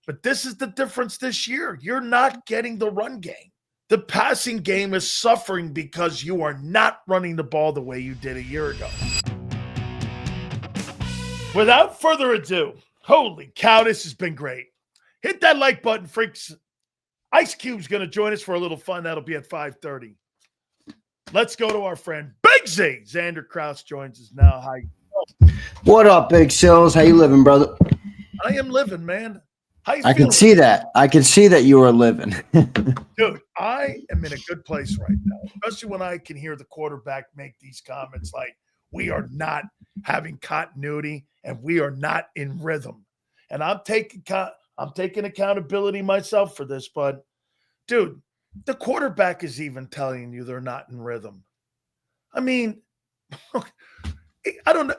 But this is the difference this year. You're not getting the run game. The passing game is suffering because you are not running the ball the way you did a year ago. Without further ado, holy cow, this has been great. Hit that like button, freaks. Ice Cube's going to join us for a little fun. That'll be at 5:30. Let's go to our friend Big Z. Zander Krause joins us now. Hi. What up, Big Sills? How you living, brother? I am living, man. How you I feeling? can see that. I can see that you are living. Dude, I am in a good place right now, especially when I can hear the quarterback make these comments like, we are not having continuity and we are not in rhythm. And I'm taking accountability myself for this, but dude, the quarterback is even telling you they're not in rhythm. I mean, I don't know.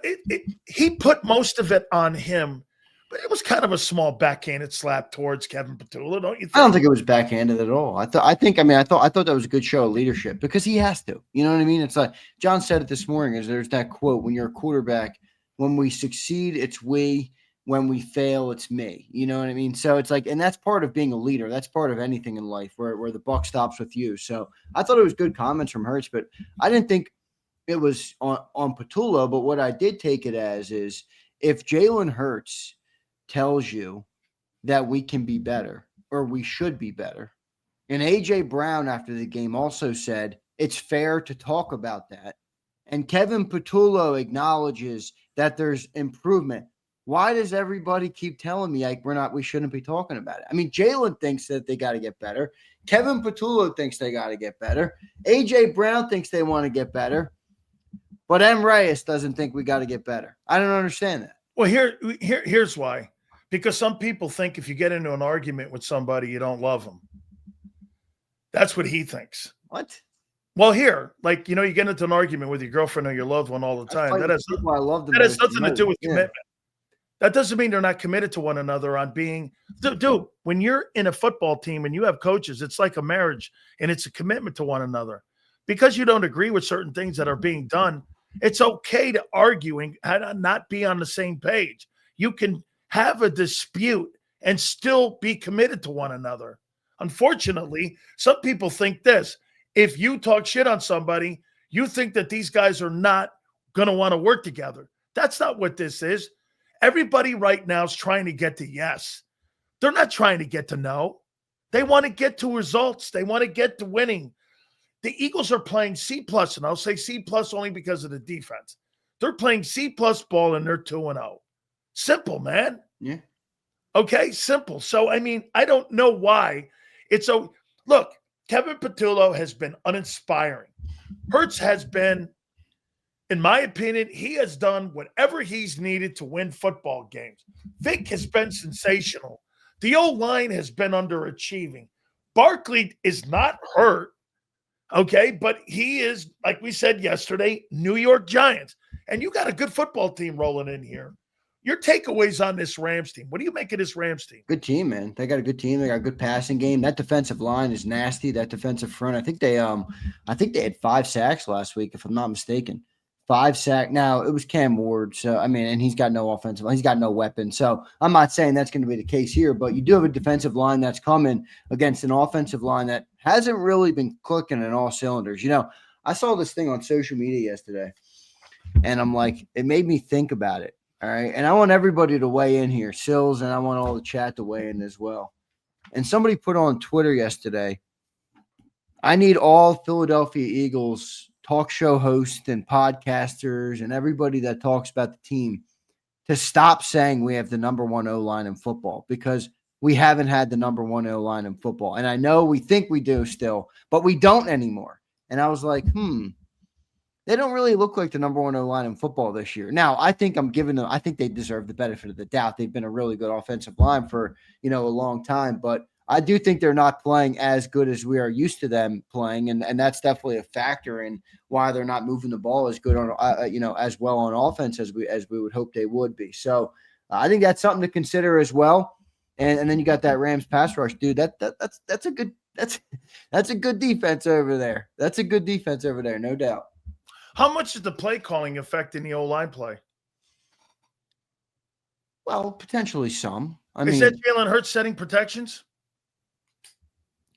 He put most of it on him, but it was kind of a small backhanded slap towards Kevin Petula, don't you think? I don't think it was backhanded at all. I thought that was a good show of leadership because he has to. You know what I mean? It's like John said it this morning. There's that quote: "When you're a quarterback, when we succeed, it's we. When we fail, it's me." You know what I mean? So it's like, and that's part of being a leader. That's part of anything in life where the buck stops with you. So I thought it was good comments from Hurts, but I didn't think it was on Petula. But what I did take it as is if Jalen Hurts tells you that we can be better or we should be better, and A.J. Brown after the game also said it's fair to talk about that, and Kevin Petula acknowledges that there's improvement. Why does everybody keep telling me like we shouldn't be talking about it? I mean, Jalen thinks that they got to get better. Kevin Petula thinks they got to get better. A.J. Brown thinks they want to get better. But M. Reyes doesn't think we got to get better. I don't understand that. Well, here's why. Because some people think if you get into an argument with somebody, you don't love them. That's what he thinks. What? Well, you get into an argument with your girlfriend or your loved one all the time. That has nothing to do with commitment. That doesn't mean they're not committed to one another on being – dude, when you're in a football team and you have coaches, it's like a marriage, and it's a commitment to one another. Because you don't agree with certain things that are being done, it's okay to argue and not be on the same page. You can have a dispute and still be committed to one another. Unfortunately, some people think this. If you talk shit on somebody, you think that these guys are not going to want to work together. That's not what this is. Everybody right now is trying to get to yes. They're not trying to get to no. They want to get to results. They want to get to winning. The Eagles are playing C+, and I'll say C+ only because of the defense. They're playing C+ ball, and they're 2-0. Simple, man. Yeah. Okay, simple. So, I mean, I don't know why it's so. Look, Kevin Petula has been uninspiring. Hurts has been, in my opinion, he has done whatever he's needed to win football games. Vic has been sensational. The O-line has been underachieving. Barkley is not hurt, okay, but he is, like we said yesterday, New York Giants. And you got a good football team rolling in here. Your takeaways on this Rams team. What do you make of this Rams team? Good team, man. They got a good team. They got a good passing game. That defensive line is nasty. That defensive front. I think they had 5 sacks last week, if I'm not mistaken. 5 sacks. Now it was Cam Ward, so I mean, and he's got no offensive line. He's got no weapon. So I'm not saying that's going to be the case here, but you do have a defensive line that's coming against an offensive line that hasn't really been clicking in all cylinders. You know, I saw this thing on social media yesterday, and I'm like, it made me think about it. All right. And I want everybody to weigh in here, Sills, and I want all the chat to weigh in as well. And somebody put on Twitter yesterday, I need all Philadelphia Eagles talk show hosts and podcasters and everybody that talks about the team to stop saying we have the number 1 O-line in football, because we haven't had the number 1 O-line in football. And I know we think we do still, but we don't anymore. And I was like, they don't really look like the number 1 O-line in football this year. Now, I think I think they deserve the benefit of the doubt. They've been a really good offensive line for, a long time, but I do think they're not playing as good as we are used to them playing. And that's definitely a factor in why they're not moving the ball as good on, as well on offense as we would hope they would be. So I think that's something to consider as well. And then you got that Rams pass rush, dude. That's a good defense over there. That's a good defense over there, no doubt. How much is the play calling affecting the O-line play? Well, potentially some. Is that Jalen Hurts setting protections?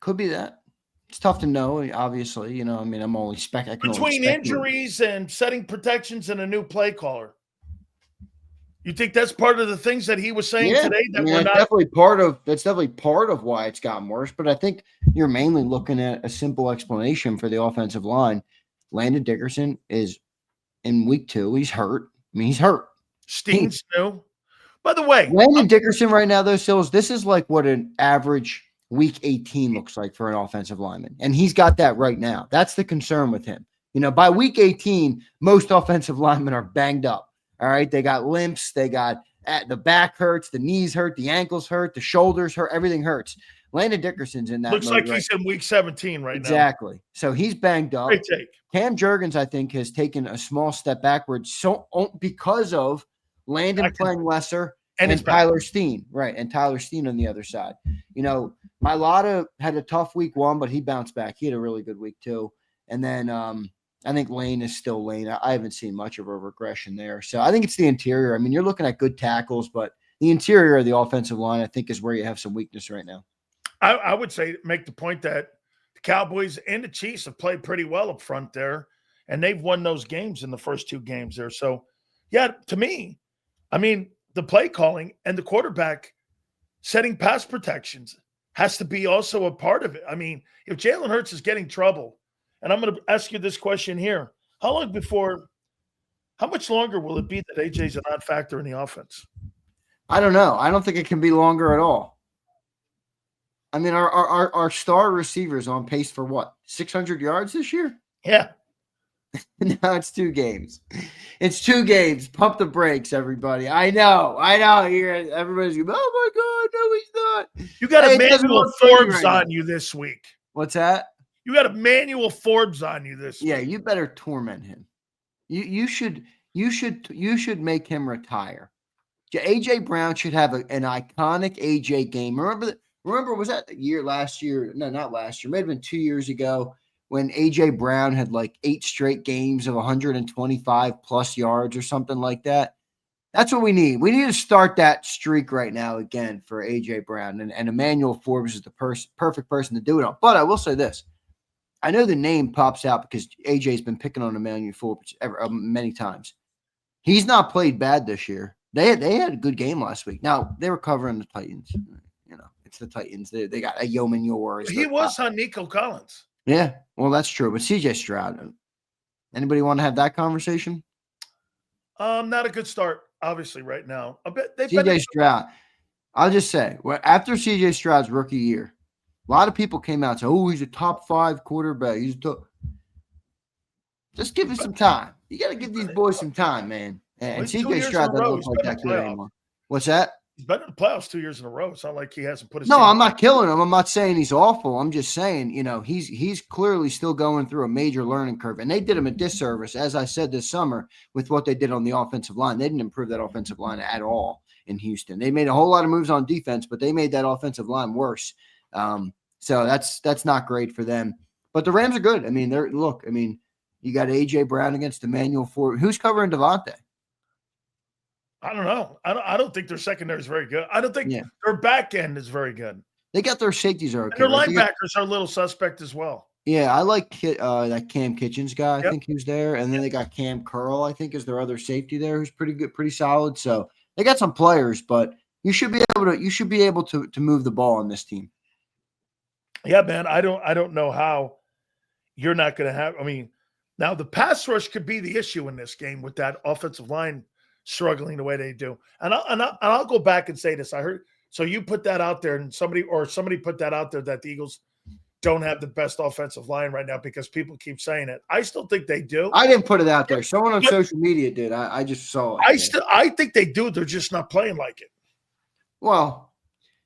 Could be that. It's tough to know, obviously. I'm only Between injuries and setting protections and a new play caller. You think that's part of the things that he was saying today that we're not? That's definitely part of why it's gotten worse. But I think you're mainly looking at a simple explanation for the offensive line. Landon Dickerson is in week 2. He's hurt. He's hurt. Steen's new. By the way, Landon Dickerson right now, though, Sills, this is like what an average week 18 looks like for an offensive lineman. And he's got that right now. That's the concern with him. By week 18, most offensive linemen are banged up. All right. They got limps. They got the back hurts, the knees hurt, the ankles hurt, the shoulders hurt, everything hurts. Landon Dickerson's in that. Looks like he's in week 17 right now. Exactly. So he's banged up. Great take. Cam Jurgens, I think, has taken a small step backwards. So because of Landon playing lesser and Tyler Steen. Right. And Tyler Steen on the other side. Mailata had a tough week 1, but he bounced back. He had a really good week 2. And then I think Lane is still Lane. I haven't seen much of a regression there. So I think it's the interior. You're looking at good tackles, but the interior of the offensive line, I think, is where you have some weakness right now. I would say make the point that the Cowboys and the Chiefs have played pretty well up front there, and they've won those games in the first 2 games there. So, yeah, to me, the play calling and the quarterback setting pass protections has to be also a part of it. If Jalen Hurts is getting trouble, and I'm going to ask you this question here. How much longer will it be that AJ's a non-factor in the offense? I don't know. I don't think it can be longer at all. Our star receivers on pace for what? 600 yards this year? Yeah. Now it's 2 games. It's 2 games. Pump the brakes, everybody. I know. Everybody's going, oh my God, no, he's not. You got Emmanuel Forbes on you this week. What's that? You got Emmanuel Forbes on you this week. Yeah, you better torment him. You should make him retire. AJ Brown should have an iconic AJ game. Remember, was that last year? No, not last year. It might have been 2 years ago when AJ Brown had like 8 straight games of 125 plus yards or something like that. That's what we need. We need to start that streak right now again for AJ Brown. And Emmanuel Forbes is the perfect person to do it on. But I will say this. I know the name pops out because AJ's been picking on Emmanuel Forbes many times. He's not played bad this year. They had a good game last week. Now, they were covering the Titans. It's the Titans. They got a Yeoman Yours. He was on Nico Collins. Yeah, well, that's true. But CJ Stroud, anybody want to have that conversation? Not a good start, obviously, right now. CJ Stroud. I'll just say, after CJ Stroud's rookie year, a lot of people came out and said, oh, he's a top 5 quarterback. Just give him some time. You got to give these boys some time, man. And CJ Stroud doesn't look like that good anymore. What's that? He's been in the playoffs 2 years in a row. It's not like he hasn't put his No, I'm not killing him. I'm not saying he's awful. I'm just saying, he's clearly still going through a major learning curve. And they did him a disservice, as I said this summer, with what they did on the offensive line. They didn't improve that offensive line at all in Houston. They made a whole lot of moves on defense, but they made that offensive line worse. So that's not great for them. But the Rams are good. You got AJ Brown against Emmanuel Forbes. Who's covering Devontae? I don't know. I don't think their secondary is very good. I don't think their back end is very good. They got their safeties are okay. And their linebackers are a little suspect as well. Yeah, I like that Cam Kitchens guy. I think he was there. And then they got Cam Curl, I think, is their other safety there, who's pretty good, pretty solid. So they got some players, but you should be able to move the ball on this team. Yeah, man. I don't know how you're not going to have. Now the pass rush could be the issue in this game with that offensive line struggling the way they do. And I'll go back and say this. I heard, so you put that out there and somebody put that out there that the Eagles don't have the best offensive line right now because people keep saying it. I still think they do. I didn't put it out there. Someone on social media did. I just saw it. I think they do. They're just not playing like it. Well,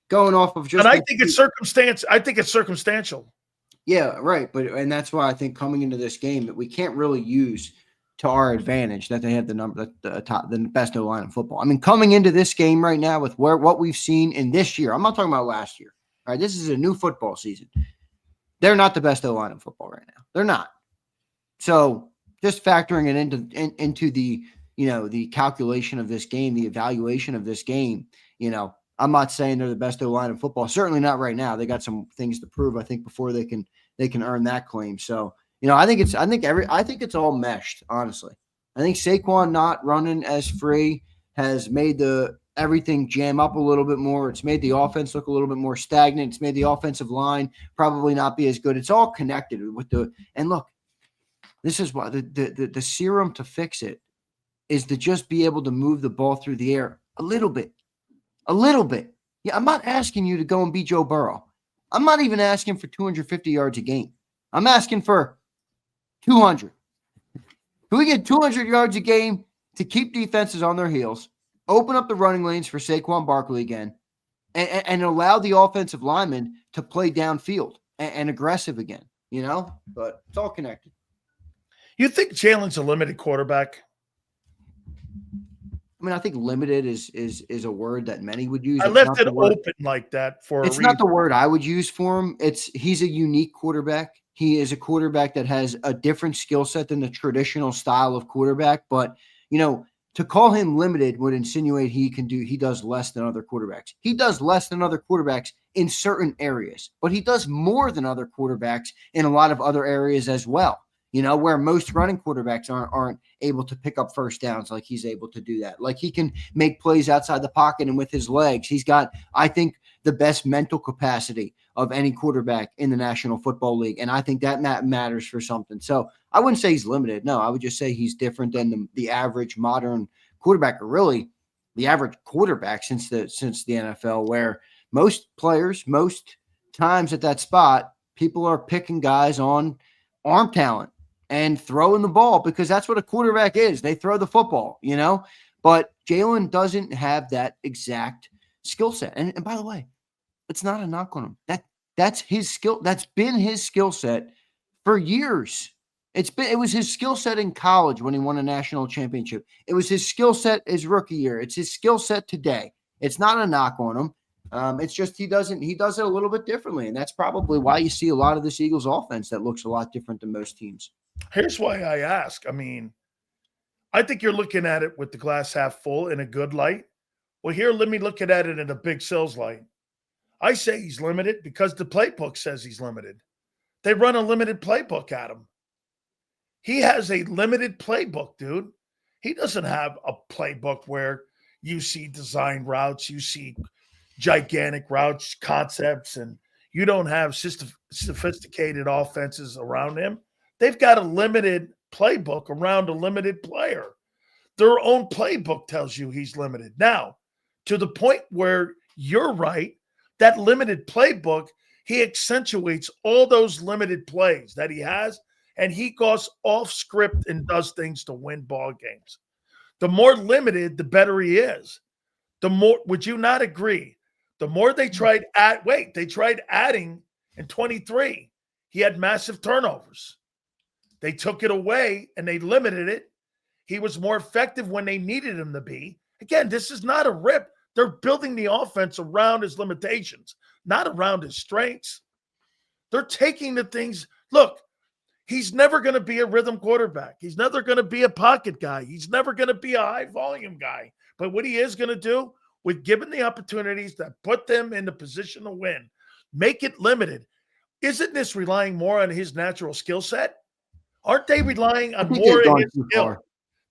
going off of just, and I think it's circumstance. I think it's circumstantial. Yeah, right. And that's why I think coming into this game that we can't really use to our advantage that they have the best O-line in football. Coming into this game right now with what we've seen in this year, I'm not talking about last year. All right, this is a new football season. They're not the best O-line in football right now. They're not. So just factoring it into the the calculation of this game, the evaluation of this game, I'm not saying they're the best O-line in football. Certainly not right now. They got some things to prove, I think, before they can earn that claim. So, I think it's all meshed, honestly. I think Saquon not running as free has made everything jam up a little bit more. It's made the offense look a little bit more stagnant. It's made the offensive line probably not be as good. It's all connected with and look, this is why the serum to fix it is to just be able to move the ball through the air a little bit. A little bit. Yeah, I'm not asking you to go and be Joe Burrow. I'm not even asking for 250 yards a game. I'm asking for 200. Can we get 200 yards a game to keep defenses on their heels, open up the running lanes for Saquon Barkley again, and allow the offensive linemen to play downfield and aggressive again, But it's all connected. You think Jalen's a limited quarterback? I mean, I think limited is a word that many would use. I left it open like that for a reason. It's not the word I would use for him. He's a unique quarterback. He is a quarterback that has a different skill set than the traditional style of quarterback. But, to call him limited would insinuate he does less than other quarterbacks. He does less than other quarterbacks in certain areas, but he does more than other quarterbacks in a lot of other areas as well. Where most running quarterbacks aren't able to pick up first downs like he's able to do that. Like he can make plays outside the pocket and with his legs. He's got, I think, the best mental capacity of any quarterback in the National Football League. And I think that matters for something. So I wouldn't say he's limited. No, I would just say he's different than the average modern quarterback, or really the average quarterback since the NFL, where most players, most times at that spot, people are picking guys on arm talent and throwing the ball because that's what a quarterback is. They throw the football, But Jalen doesn't have that exact skill set. And by the way, it's not a knock on him. That's his skill. That's been his skill set for years. It was his skill set in college when he won a national championship. It was his skill set his rookie year. It's his skill set today. It's not a knock on him. It's just he does it a little bit differently, and that's probably why you see a lot of this Eagles offense that looks a lot different than most teams. Here's why I ask. I mean, I think you're looking at it with the glass half full in a good light. Well, here, let me look at it in a big sales light. I say he's limited because the playbook says he's limited. They run a limited playbook at him. He has a limited playbook, dude. He doesn't have a playbook where you see design routes, you see gigantic routes, concepts, and you don't have sophisticated offenses around him. They've got a limited playbook around a limited player. Their own playbook tells you he's limited. Now, to the point where you're right, that limited playbook, he accentuates all those limited plays that he has, and he goes off script and does things to win ball games. The more limited, the better he is. The more, would you not agree? The more they tried adding in 23, he had massive turnovers. They took it away and they limited it. He was more effective when they needed him to be. Again, this is not a rip. They're building the offense around his limitations, not around his strengths. They're taking the things. Look, he's never going to be a rhythm quarterback. He's never going to be a pocket guy. He's never going to be a high volume guy. But what he is going to do, with given the opportunities that put them in the position to win, make it limited. Isn't this relying more on his natural skill set? Aren't they relying on more of his skill?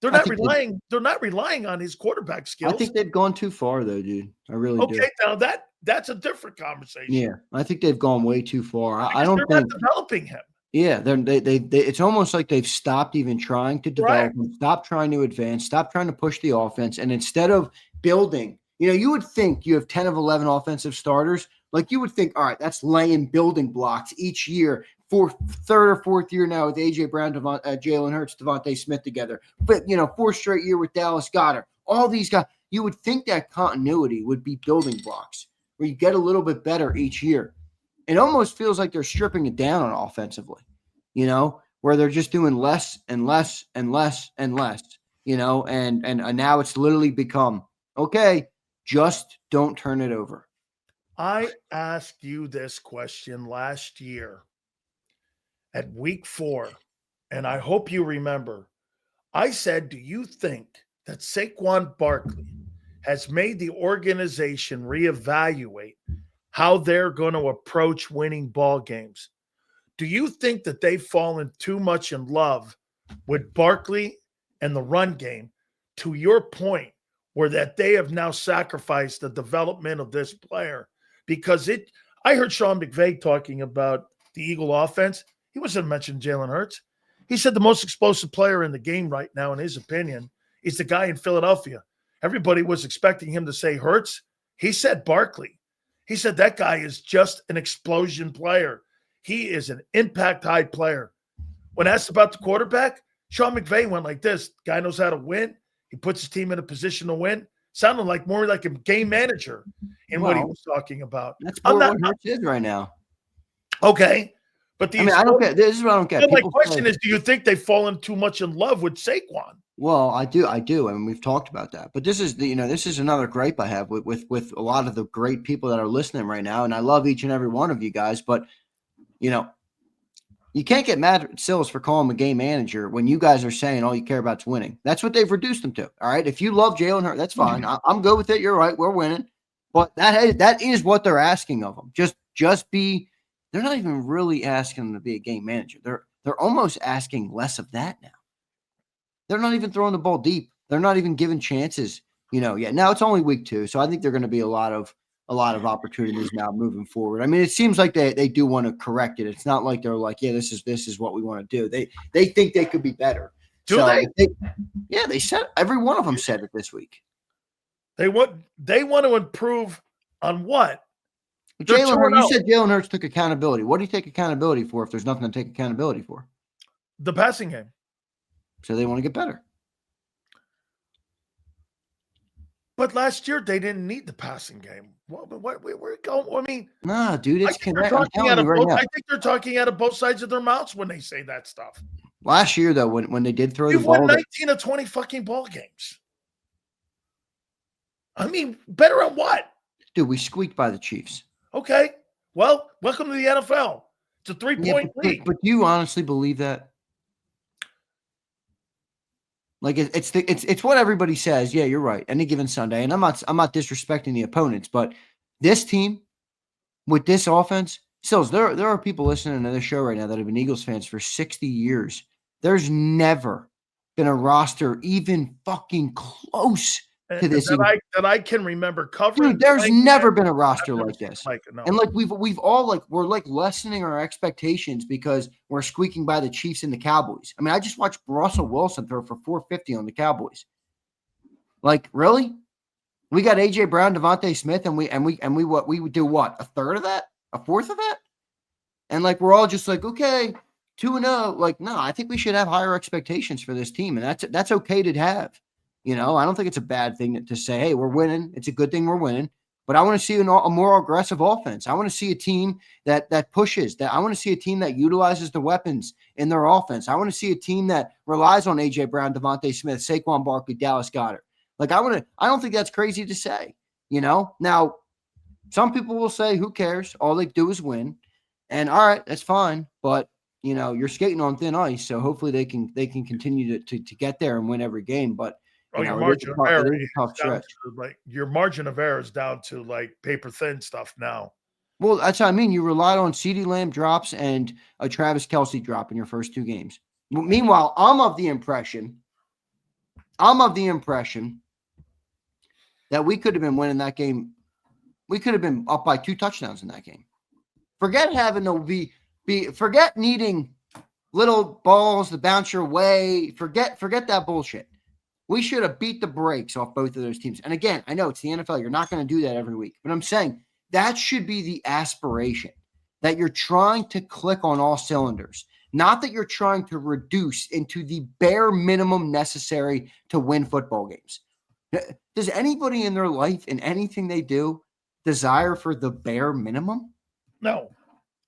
They're not relying on his quarterback skills. I think they've gone too far, though, dude. I really do. Okay, now that's a different conversation. Yeah, I think they've gone way too far. I don't think they're not developing him. Yeah, they it's almost like they've stopped even trying to develop him, stopped trying to advance, stopped trying to push the offense, and instead of building, you would think you have 10 of 11 offensive starters. Like you would think, all right, that's laying building blocks each year. For third or fourth year now with A.J. Brown, Jalen Hurts, Devontae Smith together. But, 4th straight year with Dallas Goedert. All these guys, you would think that continuity would be building blocks where you get a little bit better each year. It almost feels like they're stripping it down on offensively, where they're just doing less and less and less and less, and now it's literally become, okay, just don't turn it over. I asked you this question last year at week 4, and I hope you remember. I said, do you think that Saquon Barkley has made the organization reevaluate how they're going to approach winning ball games. Do you think that they've fallen too much in love with Barkley and the run game to your point where that they have now sacrificed the development of this player? Because I heard Sean McVay talking about the Eagle offense. He wasn't mentioning Jalen Hurts. He said the most explosive player in the game right now, in his opinion, is the guy in Philadelphia. Everybody was expecting him to say Hurts. He said Barkley. He said that guy is just an explosion player. He is an impact high player. When asked about the quarterback, Sean McVay went like this. Guy knows how to win. He puts his team in a position to win. Sounded like more like a game manager in what he was talking about. That's what Hurts is right now. Okay. But I don't get this is what I don't get. My question is, do you think they've fallen too much in love with Saquon? Well, I do. I mean, we've talked about that. But this is another gripe I have with a lot of the great people that are listening right now. And I love each and every one of you guys. But, you can't get mad at Sills for calling him a game manager when you guys are saying all you care about is winning. That's what they've reduced him to. All right. If you love Jalen Hurts, that's fine. I'm good with it. You're right. We're winning. But that is what they're asking of him. Just be. They're not even really asking him to be a game manager. They're almost asking less of that now. They're not even throwing the ball deep. They're not even giving chances, yet. Now it's only week 2, so I think they're going to be a lot of opportunities now moving forward. I mean, it seems like they do want to correct it. It's not like they're like, yeah, this is what we want to do. They think they could be better. Yeah, they said every one of them said it this week. They want to improve on what? Jalen Hurts, you said Jalen Hurts took accountability. What do you take accountability for if there's nothing to take accountability for? The passing game. So they want to get better. But last year they didn't need the passing game. What we're going? I mean, nah, dude, it's correct. I think they're talking out of both sides of their mouths when they say that stuff. Last year, though, when they did throw the ball, won 19 of 20 fucking ball games. I mean, better on what? Dude, we squeaked by the Chiefs. Okay. Well, welcome to the NFL. It's a 3-point league. But do you honestly believe that? Like it's what everybody says. Yeah, you're right. Any given Sunday, and I'm not disrespecting the opponents, but this team with this offense, Sills, there are people listening to this show right now that have been Eagles fans for 60 years. There's never been a roster even fucking close to this that I can remember covering. Dude, there's never been a roster like this. No. And we've all we're lessening our expectations because we're squeaking by the Chiefs and the Cowboys. I mean, I just watched Russell Wilson throw for 450 on the Cowboys. Like, really? We got AJ Brown, Devontae Smith, and we would do what? A third of that? A fourth of that? And we're all just like, okay, 2-0. Like, no, I think we should have higher expectations for this team, and that's okay to have. I don't think it's a bad thing to say, hey, we're winning. It's a good thing we're winning. But I want to see a more aggressive offense. I want to see a team that pushes. I want to see a team that utilizes the weapons in their offense. I want to see a team that relies on A.J. Brown, Devontae Smith, Saquon Barkley, Dallas Goedert. I don't think that's crazy to say. Now, some people will say, who cares? All they do is win. And all right, that's fine. But you're skating on thin ice. So hopefully they can continue to get there and win every game. But your margin of error your margin of error is down to paper thin stuff now. Well, that's what I mean. You relied on CeeDee Lamb drops and a Travis Kelce drop in your first 2 games. Meanwhile, I'm of the impression that we could have been winning that game. We could have been up by 2 touchdowns in that game. Forget having to forget needing little balls to bounce your way. Forget that bullshit. We should have beat the brakes off both of those teams. And again, I know it's the NFL. You're not going to do that every week. But I'm saying that should be the aspiration, that you're trying to click on all cylinders, not that you're trying to reduce into the bare minimum necessary to win football games. Does anybody in their life, in anything they do, desire for the bare minimum? No.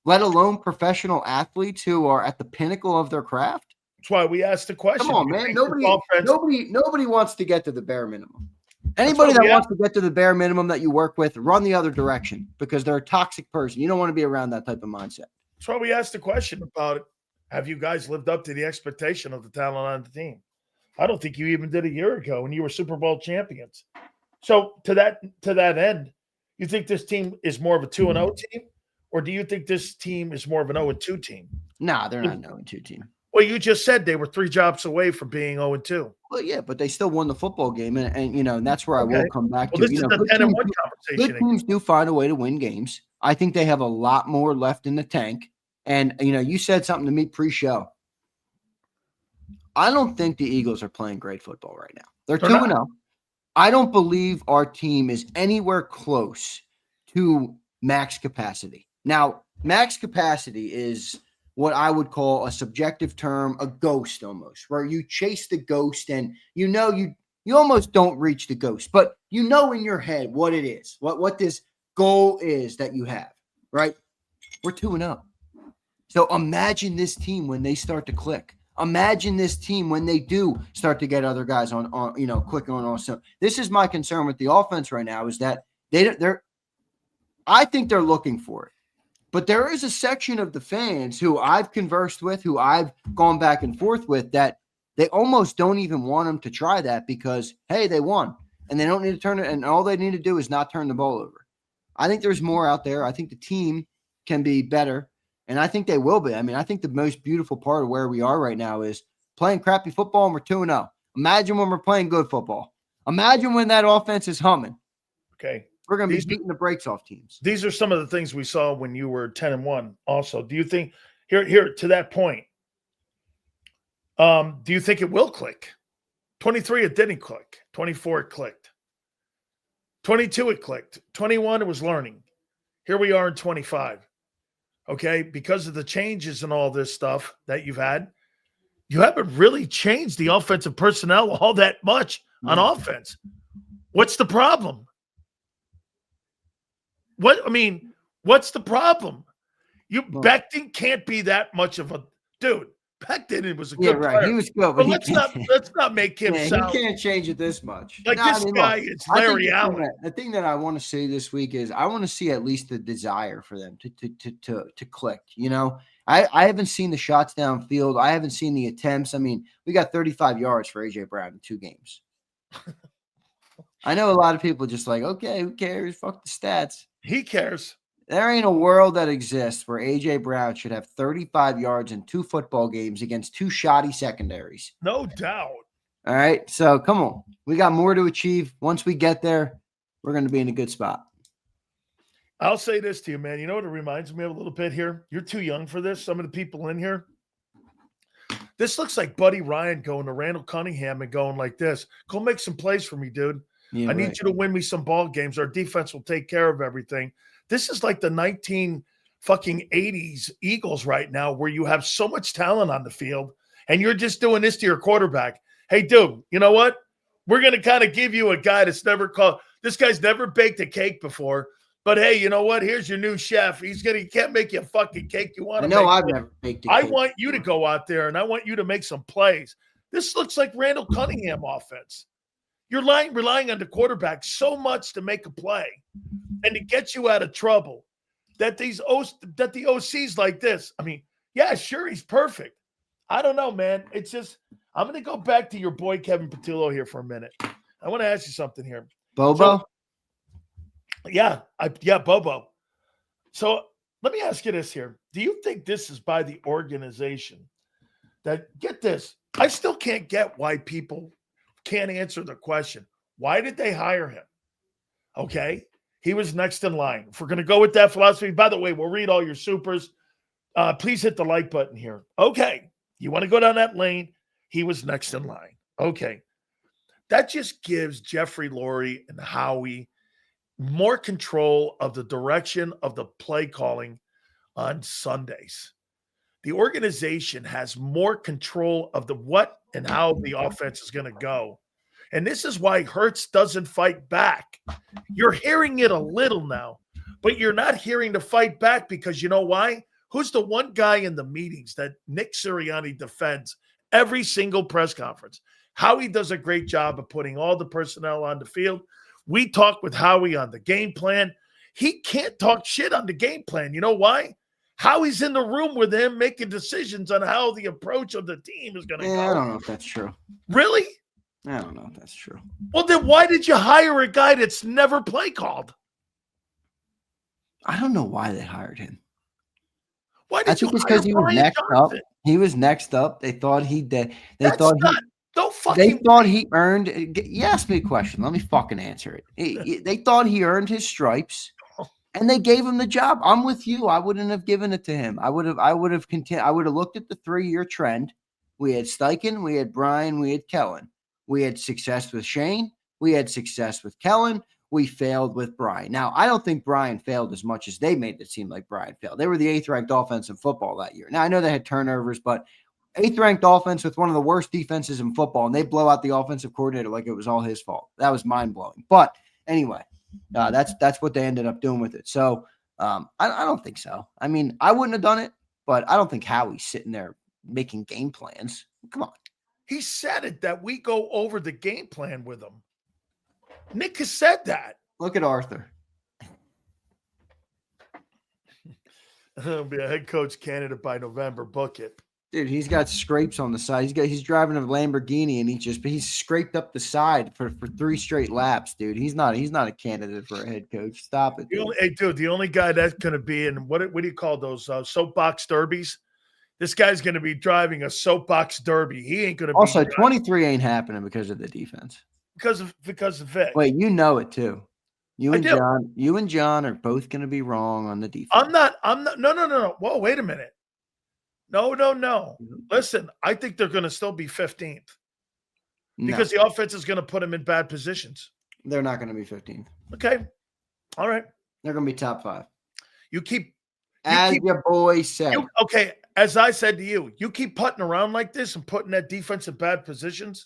Let alone professional athletes who are at the pinnacle of their craft? That's why we asked the question. Come on, man. Nobody wants to get to the bare minimum. Anybody that wants to get to the bare minimum that you work with, run the other direction because they're a toxic person. You don't want to be around that type of mindset. That's why we asked the question about it. Have you guys lived up to the expectation of the talent on the team? I don't think you even did a year ago when you were Super Bowl champions. So to that end, you think this team is more of a 2-0 team, or do you think this team is more of an 0-2 team? Nah, they're not an 0-2 team. Well, you just said they were 3 jobs away from being 0-2. Well, yeah, but they still won the football game, and and that's where I will come back to. This is the 10-1 conversation. Good teams do find a way to win games. I think they have a lot more left in the tank. And you said something to me pre-show. I don't think the Eagles are playing great football right now. They're 2-0. I don't believe our team is anywhere close to max capacity. Now, max capacity is what I would call a subjective term, a ghost almost, where you chase the ghost and you almost don't reach the ghost, but in your head what it is, what this goal is that you have, right? We're 2-0. So imagine this team when they start to click. Imagine this team when they do start to get other guys on quick on also. This is my concern with the offense right now is that I think they're looking for it. But there is a section of the fans who I've conversed with, who I've gone back and forth with, that they almost don't even want them to try that because, hey, they won. And they don't need to turn it, and all they need to do is not turn the ball over. I think there's more out there. I think the team can be better, and I think they will be. I mean, I think the most beautiful part of where we are right now is playing crappy football, and we're 2-0. Imagine when we're playing good football. Imagine when that offense is humming. Okay. We're going to be beating the brakes off teams. These are some of the things we saw when you were 10-1 also. Do you think here to that point, do you think it will click? 23, it didn't click. 24, it clicked. 22, it clicked. 21, it was learning. Here we are in 25. Okay, because of the changes and all this stuff that you've had, you haven't really changed the offensive personnel all that much on offense. What's the problem? What's the problem? Becton can't be that much of a dude. Becton was a good player. He was good, but let's not make him sound. He can't change it this much. This guy is Larry Allen. The thing that I want to see this week is I want to see at least the desire for them to click. I haven't seen the shots downfield. I haven't seen the attempts. I mean, we got 35 yards for AJ Brown in 2 games. I know a lot of people just like, okay, who cares? Fuck the stats. He cares. There ain't a world that exists where A.J. Brown should have 35 yards in 2 football games against 2 shoddy secondaries. No doubt. All right, so come on. We got more to achieve. Once we get there, we're going to be in a good spot. I'll say this to you, man. You know what it reminds me of a little bit here? You're too young for this. Some of the people in here. This looks like Buddy Ryan going to Randall Cunningham and going like this. Go make some plays for me, dude. Yeah, I need you to win me some ball games. Our defense will take care of everything. This is like the 1980s Eagles right now where you have so much talent on the field and you're just doing this to your quarterback. Hey, dude, you know what? We're going to kind of give you a guy that's never called. This guy's never baked a cake before. But, hey, you know what? Here's your new chef. He can't make you a fucking cake you want to make. I've never baked a cake. I want you to go out there and I want you to make some plays. This looks like Randall Cunningham offense. You're relying on the quarterback so much to make a play and to get you out of trouble that the OCs like this. I mean, yeah, sure, he's perfect. I don't know, man. It's just I'm going to go back to your boy Kevin Patillo here for a minute. I want to ask you something here. Bobo? Bobo. So let me ask you this here. Do you think this is by the organization that, get this, I still can't get why people can't answer the question. Why did they hire him? Okay. He was next in line. If we're going to go with that philosophy, by the way, we'll read all your supers. Please hit the like button here. Okay. You want to go down that lane? He was next in line. Okay. That just gives Jeffrey Lurie and Howie more control of the direction of the play calling on Sundays. The organization has more control of the what and how the offense is going to go. And this is why Hurts doesn't fight back. You're hearing it a little now, but you're not hearing the fight back because you know why? Who's the one guy in the meetings that Nick Sirianni defends every single press conference? Howie does a great job of putting all the personnel on the field. We talk with Howie on the game plan. He can't talk shit on the game plan. You know why? Howie's in the room with him making decisions on how the approach of the team is going to go. I don't know if that's true. Really? I don't know if that's true. Well, then why did you hire a guy that's never play called? I don't know why they hired him. Why did you hire because he was Brian next Johnson? up. He was next up. They thought he did. They thought he earned. You asked me a question. Let me fucking answer it. They thought he earned his stripes, and they gave him the job. I'm with you. I wouldn't have given it to him. I would have continued. I would have looked at the 3-year trend. We had Steichen, we had Brian, we had Kellen. We had success with Shane. We had success with Kellen. We failed with Brian. Now, I don't think Brian failed as much as they made it seem like Brian failed. They were the 8th ranked offense in football that year. Now, I know they had turnovers, but 8th ranked offense with one of the worst defenses in football, and they blow out the offensive coordinator like it was all his fault. That was mind blowing. But anyway, that's what they ended up doing with it. So I don't think so. I mean, I wouldn't have done it, but I don't think Howie's sitting there making game plans. Come on. He said it that we go over the game plan with him. Nick has said that. Look at Arthur. He'll be a head coach candidate by November. Book it. Dude, he's got scrapes on the side. He's driving a Lamborghini and he's scraped up the side for 3 straight laps, dude. He's not a candidate for a head coach. Stop it. Dude. The only guy that's going to be in what do you call those soapbox derbies? This guy's going to be driving a soapbox derby. He ain't going to be. Also, 23 ain't happening because of the defense. Because of Vic. Wait, you know it too. You and John are both going to be wrong on the defense. I'm not. No. Whoa, wait a minute. No. Listen, I think they're going to still be 15th because the offense is going to put them in bad positions. They're not going to be 15th. Okay. All right. They're going to be top 5. Your boy said. Okay. As I said to you, you keep putting around like this and putting that defense in bad positions,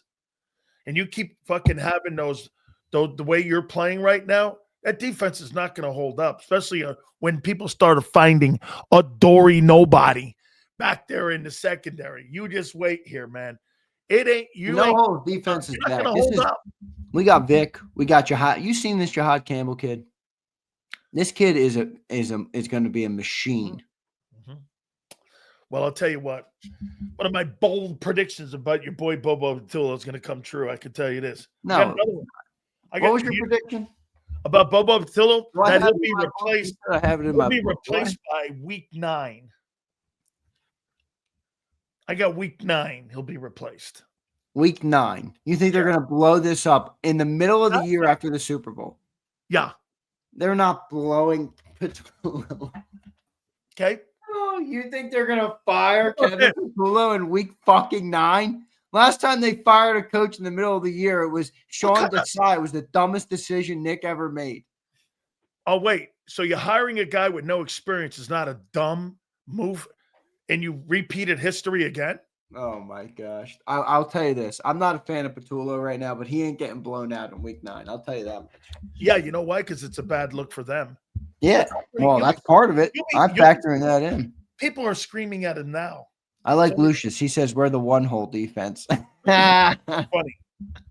and you keep fucking having the way you're playing right now, that defense is not going to hold up, especially when people start finding a Dory nobody back there in the secondary. You just wait here, man. It ain't you. No defense is back. We got Vic. We got Jahad. You seen this Jahad Campbell kid? This kid is going to be a machine. Mm-hmm. Well, I'll tell you what. One of my bold predictions about your boy Bobo Tula is going to come true. I can tell you this. No. What was your prediction about Bobo Tula? That he'll be replaced. He'll be replaced by week 9. I got week 9. He'll be replaced. Week 9. You think they're going to blow this up in the middle of the year after the Super Bowl? Yeah. They're not blowing Patullo. Okay. Oh, you think they're going to fire Kevin Patullo in week fucking 9? Last time they fired a coach in the middle of the year, it was Sean Desai. It was the dumbest decision Nick ever made. Oh, wait. So you're hiring a guy with no experience is not a dumb move, and you repeated history again? Oh, my gosh. I'll tell you this. I'm not a fan of Patullo right now, but he ain't getting blown out in week 9. I'll tell you that much. Yeah, you know why? Because it's a bad look for them. Yeah. Well, that's part of it. I'm factoring that in. People are screaming at him now. I like Lucius. He says we're the one-hole defense. Funny.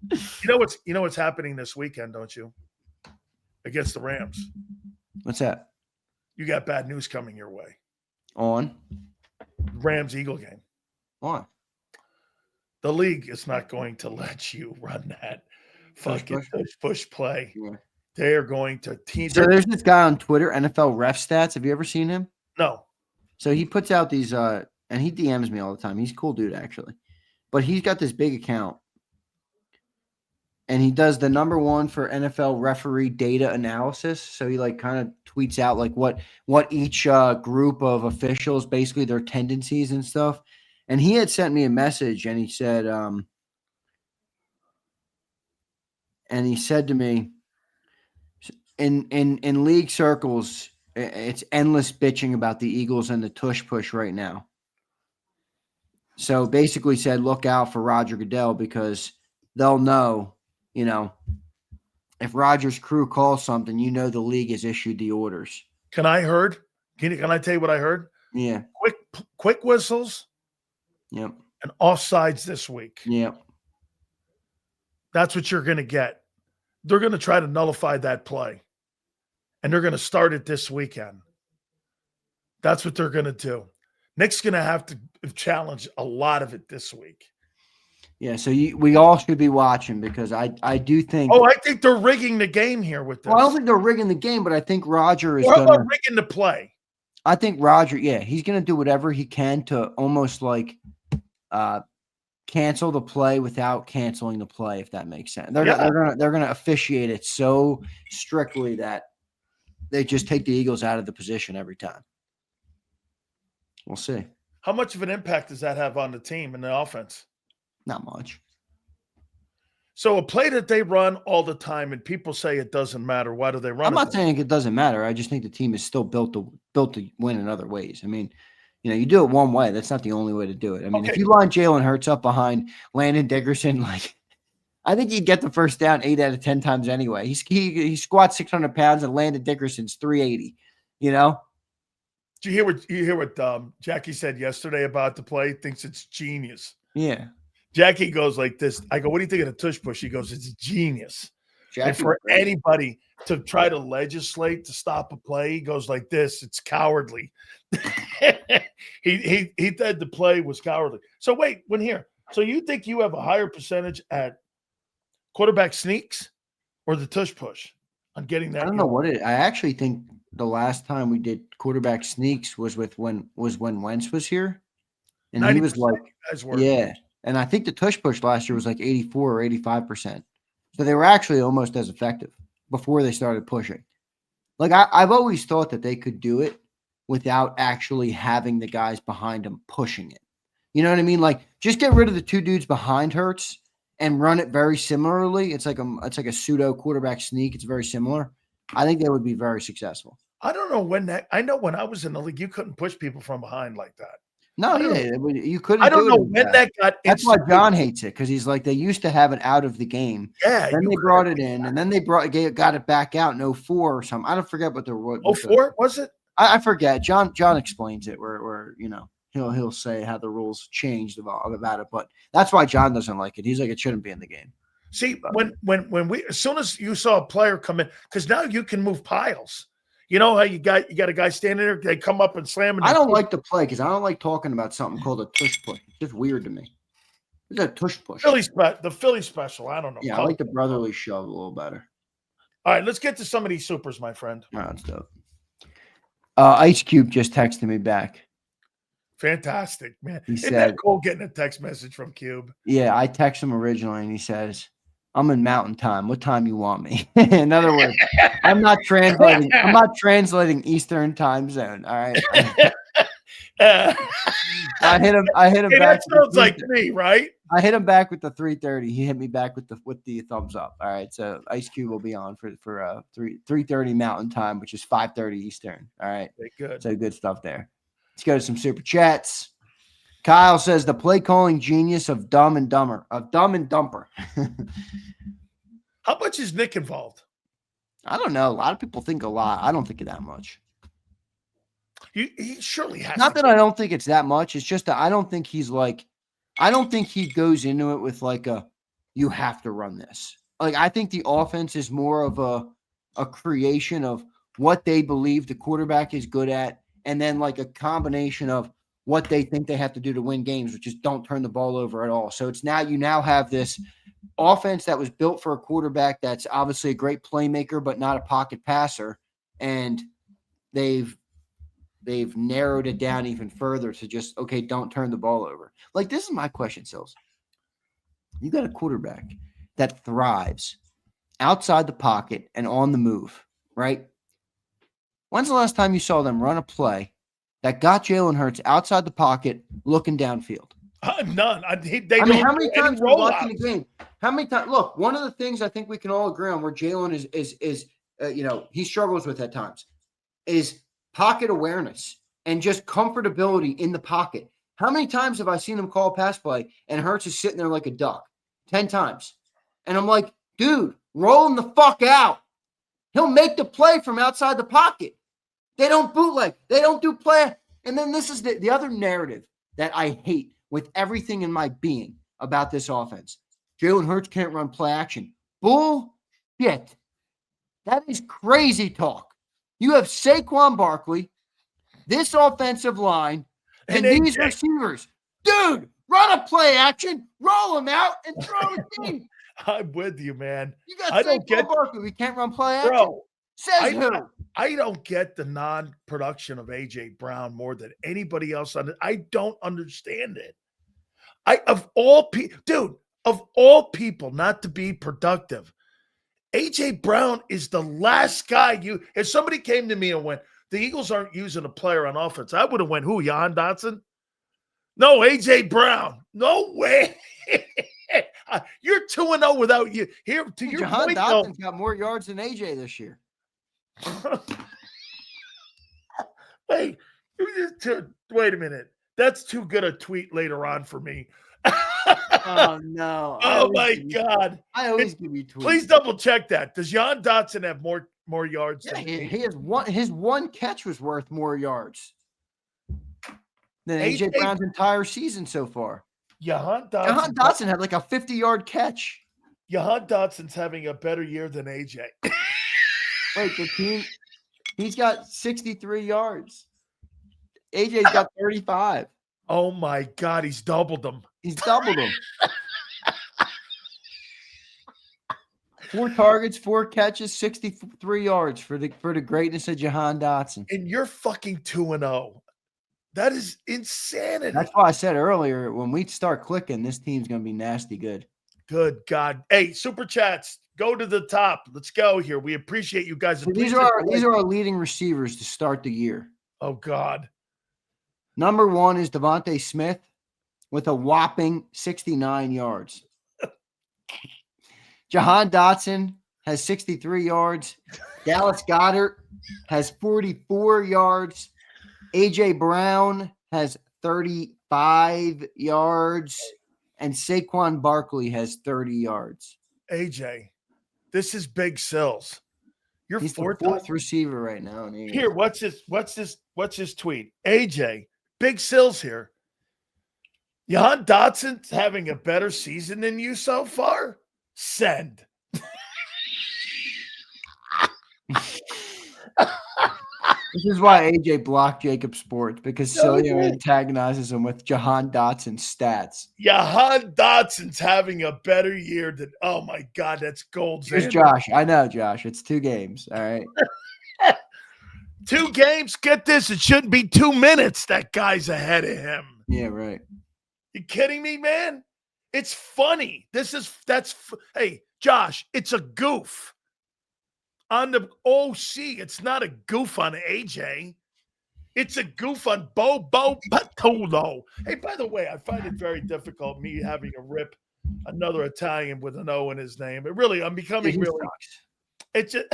You know what's happening this weekend, don't you? Against the Rams. What's that? You got bad news coming your way. On? Rams-Eagle game. On? The league is not going to let you run that fucking push play. Yeah. They are going to team. So there's this guy on Twitter, NFL Ref Stats. Have you ever seen him? No. So he puts out these, and he DMs me all the time. He's a cool dude, actually. But he's got this big account. And he does the number 1 for NFL referee data analysis. So he kind of tweets out what each group of officials, basically their tendencies and stuff. And he had sent me a message and he said to me, in league circles, it's endless bitching about the Eagles and the tush push right now. So basically said, look out for Roger Goodell because they'll know, if Roger's crew calls something, the league has issued the orders. Can I tell you what I heard? Yeah. Quick whistles. Yep. And offsides this week. Yep. That's what you're going to get. They're going to try to nullify that play. And they're going to start it this weekend. That's what they're going to do. Nick's going to have to challenge a lot of it this week. Yeah, so we all should be watching because I do think. Oh, I think they're rigging the game here with this. Well, I don't think they're rigging the game, but I think Roger is going to rigging the play. I think Roger, yeah, he's going to do whatever he can to almost like cancel the play without canceling the play, if that makes sense. They're gonna officiate it so strictly that they just take the Eagles out of the position every time. We'll see. How much of an impact does that have on the team and the offense? Not much. So a play that they run all the time, and people say it doesn't matter. Why do they run? I'm not saying it doesn't matter. I just think the team is still built to win in other ways. I mean, you do it one way. That's not the only way to do it. I mean, if you line Jalen Hurts up behind Landon Dickerson, like I think he'd get the first down 8 out of 10 times anyway. He squats 600 pounds, and Landon Dickerson's 380. You know. Did you hear what Jackie said yesterday about the play? Thinks it's genius. Yeah. Jackie goes like this. I go, what do you think of the tush push? He goes, it's genius. Jackie, and for anybody to try to legislate to stop a play, he goes like this. It's cowardly. he said the play was cowardly. So wait, so you think you have a higher percentage at quarterback sneaks or the tush push on getting that? I don't know what I actually think the last time we did quarterback sneaks was when Wentz was here. And he was like, yeah. And I think the tush push last year was like 84 or 85%. So they were actually almost as effective before they started pushing. Like I've always thought that they could do it without actually having the guys behind them pushing it. You know what I mean? Like just get rid of the two dudes behind Hurts and run it very similarly. It's like a pseudo quarterback sneak. It's very similar. I think they would be very successful. I don't know I know when I was in the league, you couldn't push people from behind like that. No, you couldn't. I don't know when that got. That's why John hates it because he's like they used to have it out of the game. Yeah. Then they brought it in, and then they got it back out in 04 or something. I don't forget what the 04 was it? I forget. John explains it where he'll say how the rules changed about it, but that's why John doesn't like it. He's like it shouldn't be in the game. See, when we as soon as you saw a player come in, because now you can move piles. You know how you got a guy standing there, they come up and slam. I don't like the play because I don't like talking about something called a tush push. It's just weird to me. It's a tush push. The Philly special. I don't know. Yeah, I like the brotherly shove a little better. All right, let's get to some of these supers, my friend. All right, let's do it. Ice Cube just texted me back. Fantastic, man. Isn't that cool getting a text message from Cube? Yeah, I texted him originally, and he says, I'm in Mountain Time. What time you want me? In other words, I'm not translating Eastern Time Zone. All right. I hit him hey, back. That sounds like me, right? I hit him back with the 3:30. He hit me back with the thumbs up. All right. So Ice Cube will be on for 3:30 Mountain Time, which is 5:30 Eastern. All right. Okay, good. So good stuff there. Let's go to some super chats. Kyle says the play calling genius of Dumb and Dumber. How much is Nick involved? I don't know. A lot of people think a lot. I don't think it that much. He surely has. Not that I don't think it's that much. It's just that I don't think he goes into it with like you have to run this. Like I think the offense is more of a creation of what they believe the quarterback is good at, and then like a combination of what they think they have to do to win games, which is don't turn the ball over at all. So you now have this offense that was built for a quarterback that's obviously a great playmaker, but not a pocket passer. And they've narrowed it down even further to just, okay, don't turn the ball over. Like, this is my question, Sills. You got a quarterback that thrives outside the pocket and on the move, right? When's the last time you saw them run a play that got Jalen Hurts outside the pocket looking downfield? None. How many times we're watching the game? How many times? Look, one of the things I think we can all agree on where Jalen is he struggles with at times is pocket awareness and just comfortability in the pocket. How many times have I seen him call a pass play and Hurts is sitting there like a duck? 10 times. And I'm like, dude, roll him the fuck out. He'll make the play from outside the pocket. They don't bootleg. They don't do play. And then this is the other narrative that I hate with everything in my being about this offense. Jalen Hurts can't run play action. Bullshit. That is crazy talk. You have Saquon Barkley, this offensive line, and these receivers. Dude, Run a play action, roll him out, and throw it in. I'm with you, man. You got I don't get Barkley. We can't run play action. Bro, Says who? I don't get the non-production of AJ Brown more than anybody else on it. I don't understand it. Of all people not to be productive, AJ Brown is the last guy if somebody came to me and went, the Eagles aren't using a player on offense, I would have went, who, Jahan Dotson? No, AJ Brown. No way. You're 2-0 without you. Here to your Jahan point, Dotson's got more yards than AJ this year. Hey, wait a minute. That's too good a tweet later on for me. Oh no! Oh my God! I always give you tweets. Please double check that. Does Jahan Dotson have more yards? Yeah, he has one. His one catch was worth more yards than AJ Brown's entire season so far. Jahan Dotson had like a 50-yard catch. Jahan Dotson's having a better year than AJ. Wait, the team. He's got 63 yards. AJ's got 35. Oh my God, he's doubled them. He's doubled them. 4 targets, 4 catches, 63 yards for the greatness of Jahan Dotson. And you're fucking 2-0. That is insanity. That's why I said earlier, when we start clicking, this team's going to be nasty good. Good God. Hey, super chats, go to the top. Let's go here. We appreciate you guys. So these are our leading receivers to start the year. Oh God. Number 1 is Devontae Smith with a whopping 69 yards. Jahan Dotson has 63 yards. Dallas Goedert has 44 yards. AJ Brown has 35 yards. And Saquon Barkley has 30 yards. AJ, this is Big Sills. You're He's the fourth receiver right now. Here, what's his tweet? AJ, Big Sills here. Jahan Dotson's having a better season than you so far? Send. This is why AJ blocked JAKIB Sports, because Sileo antagonizes him with Jahan Dotson's stats. Jahan Dotson's having a better year than, oh my God, that's gold. Here's Josh. I know, Josh. It's 2 games. All right. 2 games? Get this. It shouldn't be 2 minutes. That guy's ahead of him. Yeah, right. You kidding me, man? It's funny. Hey, Josh, it's a goof on the OC. It's not a goof on AJ. It's a goof on Bobo Patolo. Hey, by the way, I find it very difficult me having a rip another Italian with an O in his name. I'm becoming really. It's a.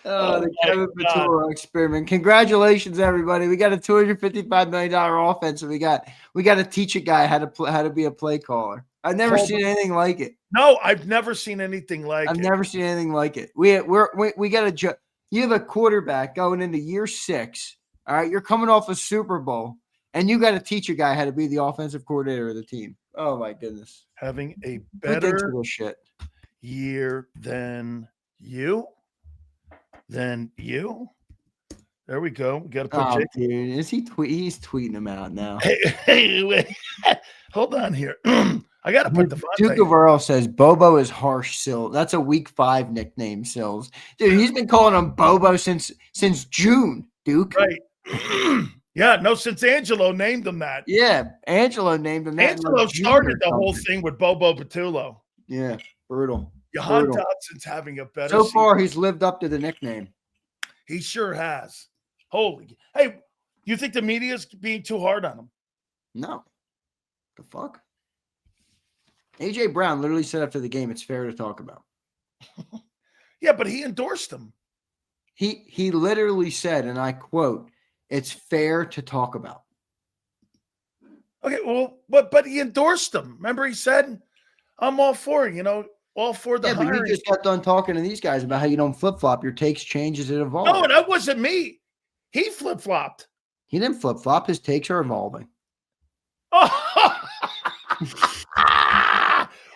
The Kevin Patolo experiment. Congratulations, everybody. We got a $255 million offense, and we got to teach a guy how to be a play caller. I've never seen anything like it. No, I've never seen anything like it. I've never seen anything like it. We got to. You have a quarterback going into year 6. All right, you're coming off a Super Bowl, and you got to teach a guy how to be the offensive coordinator of the team. Oh my goodness, having a better shit year than you. There we go. We got to put Jake. Dude, is he he's tweeting him out now. Hey, wait. Hold on here. I got to put the Duke Overall says Bobo is harsh, Sills. That's a week 5 nickname, Sills. Dude, he's been calling him Bobo since June, Duke. Right. Yeah, no, since Angelo named him that. Yeah, Angelo named him that. Angelo started the whole thing with Bobo Patullo. Yeah, brutal. Jahan Dotson's having a better So far, he's lived up to the nickname. He sure has. Holy. Hey, you think the media's being too hard on him? No. The fuck? AJ Brown literally said after the game, it's fair to talk about. Yeah, but he endorsed him. He literally said, and I quote, it's fair to talk about. Okay, well, but he endorsed him. Remember he said, I'm all for, all for the hiring. But you just got done talking to these guys about how you don't flip-flop. Your takes change as it evolves. No, that wasn't me. He flip-flopped. He didn't flip-flop. His takes are evolving. Oh,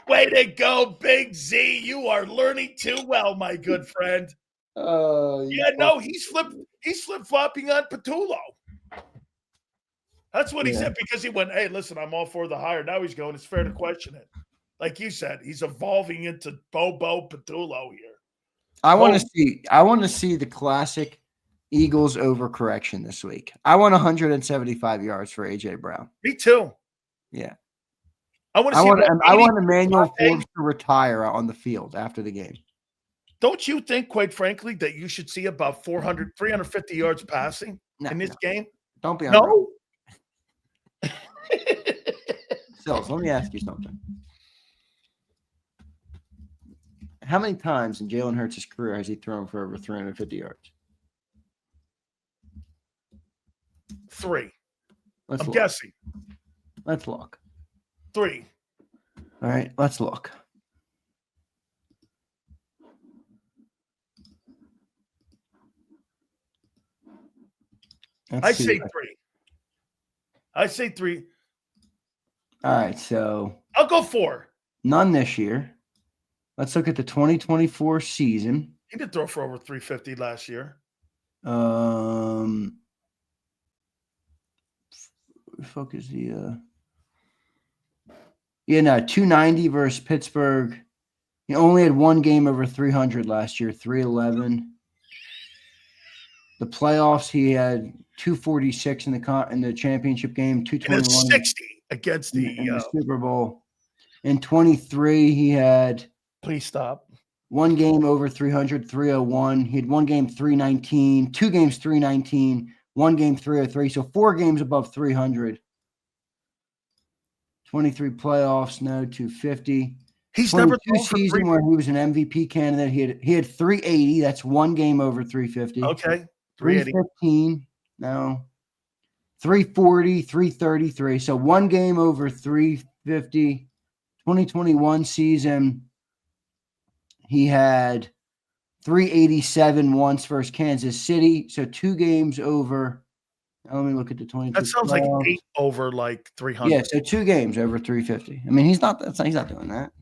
way to go, Big Z. You are learning too well, my good friend. Yeah, no, he's flip-flopping on Patullo. That's what he said because he went, hey, listen, I'm all for the hire. Now he's going, it's fair to question it. Like you said, he's evolving into Bobo Patullo here. I want to see the classic Eagles overcorrection this week. I want 175 yards for AJ Brown. Me too. Yeah. I want Emmanuel Forbes to retire on the field after the game. Don't you think, quite frankly, that you should see about 350 yards passing in this game? Don't be no. Sills, let me ask you something. How many times in Jalen Hurts' career has he thrown for over 350 yards? 3. I'm guessing. Let's look. 3. All right, let's look. I say 3. I say 3. All right, so I'll go 4. None this year. Let's look at the 2024 season. He did throw for over 350 last year. Fuck is the 290 versus Pittsburgh. He only had one game over 300 last year, 311. The playoffs, he had 246 in the championship game, 221 and 60 against the Super Bowl. In 23, he had please stop. One game over 300, 301. He had one game 319, 2 games 319, one game 303. So 4 games above 300. 23 playoffs, no 250. He's never thrown season where he was an MVP candidate. He had 380. That's 1 game over 350. Okay. 315. No. 340, 333. So 1 game over 350. 2021 season, he had 387 once versus Kansas City. So 2 games over. Let me look at the 20. That sounds like 8 over like 300. Yeah, so 2 games over 350. I mean, he's not doing that.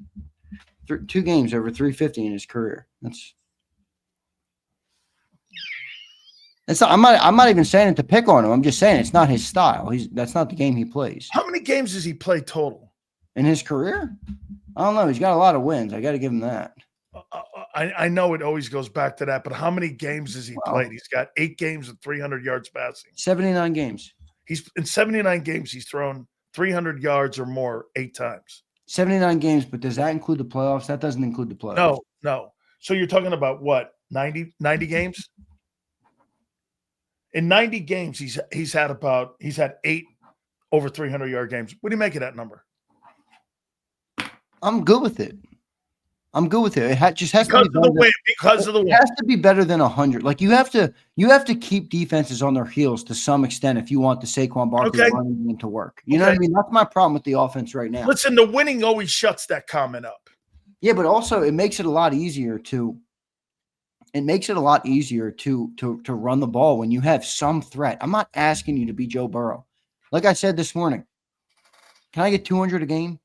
2 games over 350 in his career. I'm not even saying it to pick on him. I'm just saying it's not his style. That's not the game he plays. How many games does he play total in his career? I don't know. He's got a lot of wins. I got to give him that. I know it always goes back to that, but how many games has he played? He's got 8 games and 300 yards passing. 79 games. He's in 79 games. He's thrown 300 yards or more 8 times. 79 games, but does that include the playoffs? That doesn't include the playoffs. No. So you're talking about what? 90 games? In 90 games, he's had 8 over 300-yard games. What do you make of that number? I'm good with it. It just has because to be of the win. Because of the win, it has to be better than 100. Like you have to keep defenses on their heels to some extent if you want the Saquon Barkley running game to work. You know what I mean? That's my problem with the offense right now. Listen, the winning always shuts that comment up. Yeah, but also it makes it a lot easier to run the ball when you have some threat. I'm not asking you to be Joe Burrow. Like I said this morning, can I get 200 a game?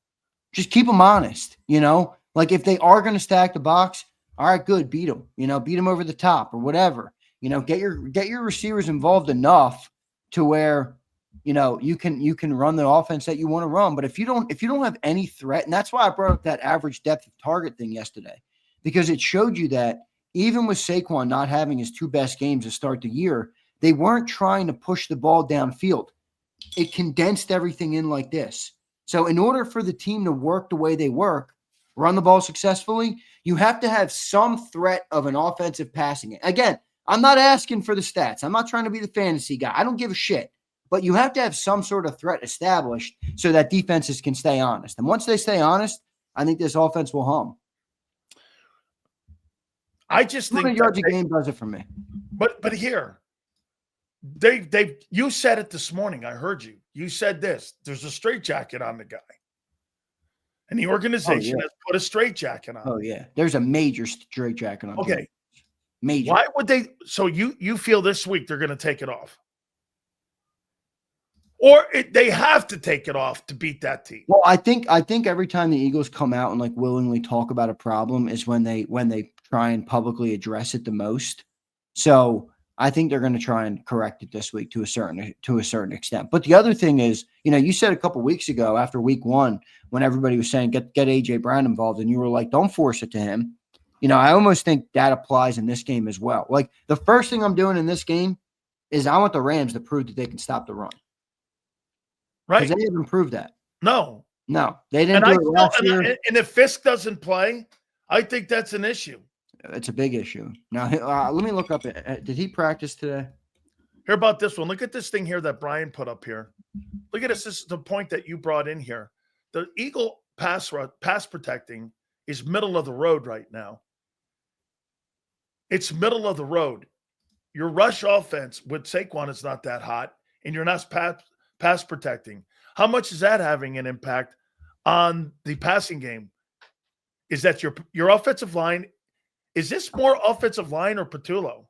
Just keep them honest, Like if they are going to stack the box, all right, good, beat them. Beat them over the top or whatever. Get your receivers involved enough to where you can run the offense that you want to run. But if you don't have any threat, and that's why I brought up that average depth of target thing yesterday, because it showed you that even with Saquon not having his 2 best games to start the year, they weren't trying to push the ball downfield. It condensed everything in like this. So in order for the team to work the way they work, run the ball successfully, you have to have some threat of an offensive passing. Again, I'm not asking for the stats. I'm not trying to be the fantasy guy. I don't give a shit. But you have to have some sort of threat established so that defenses can stay honest. And once they stay honest, I think this offense will hum. I just think 200 yards a game does it for me. But here, you said it this morning. I heard you. You said this. There's a straitjacket on the guy. And the organization has put a straitjacket on. Oh, yeah. There's a major straitjacket on. Okay. Major. Why would they? So you feel this week they're going to take it off? Or they have to take it off to beat that team? Well, I think every time the Eagles come out and willingly talk about a problem is when they try and publicly address it the most. So I think they're going to try and correct it this week to a certain extent. But the other thing is, you said a couple weeks ago after week 1, when everybody was saying get AJ Brown involved, and you were like, don't force it to him. I almost think that applies in this game as well. Like, the first thing I'm doing in this game is I want the Rams to prove that they can stop the run. Right. Because they haven't proved that. No, they didn't do it last year. And if Fisk doesn't play, I think that's an issue. It's a big issue. Now, let me look up. Did he practice today? Hear about this one. Look at this thing here that Brian put up here. Look at this. This is the point that you brought in here. The Eagle pass protecting is middle of the road right now. It's middle of the road. Your rush offense with Saquon is not that hot, and you're not pass protecting. How much is that having an impact on the passing game? Is that your offensive line? Is this more offensive line or Patullo?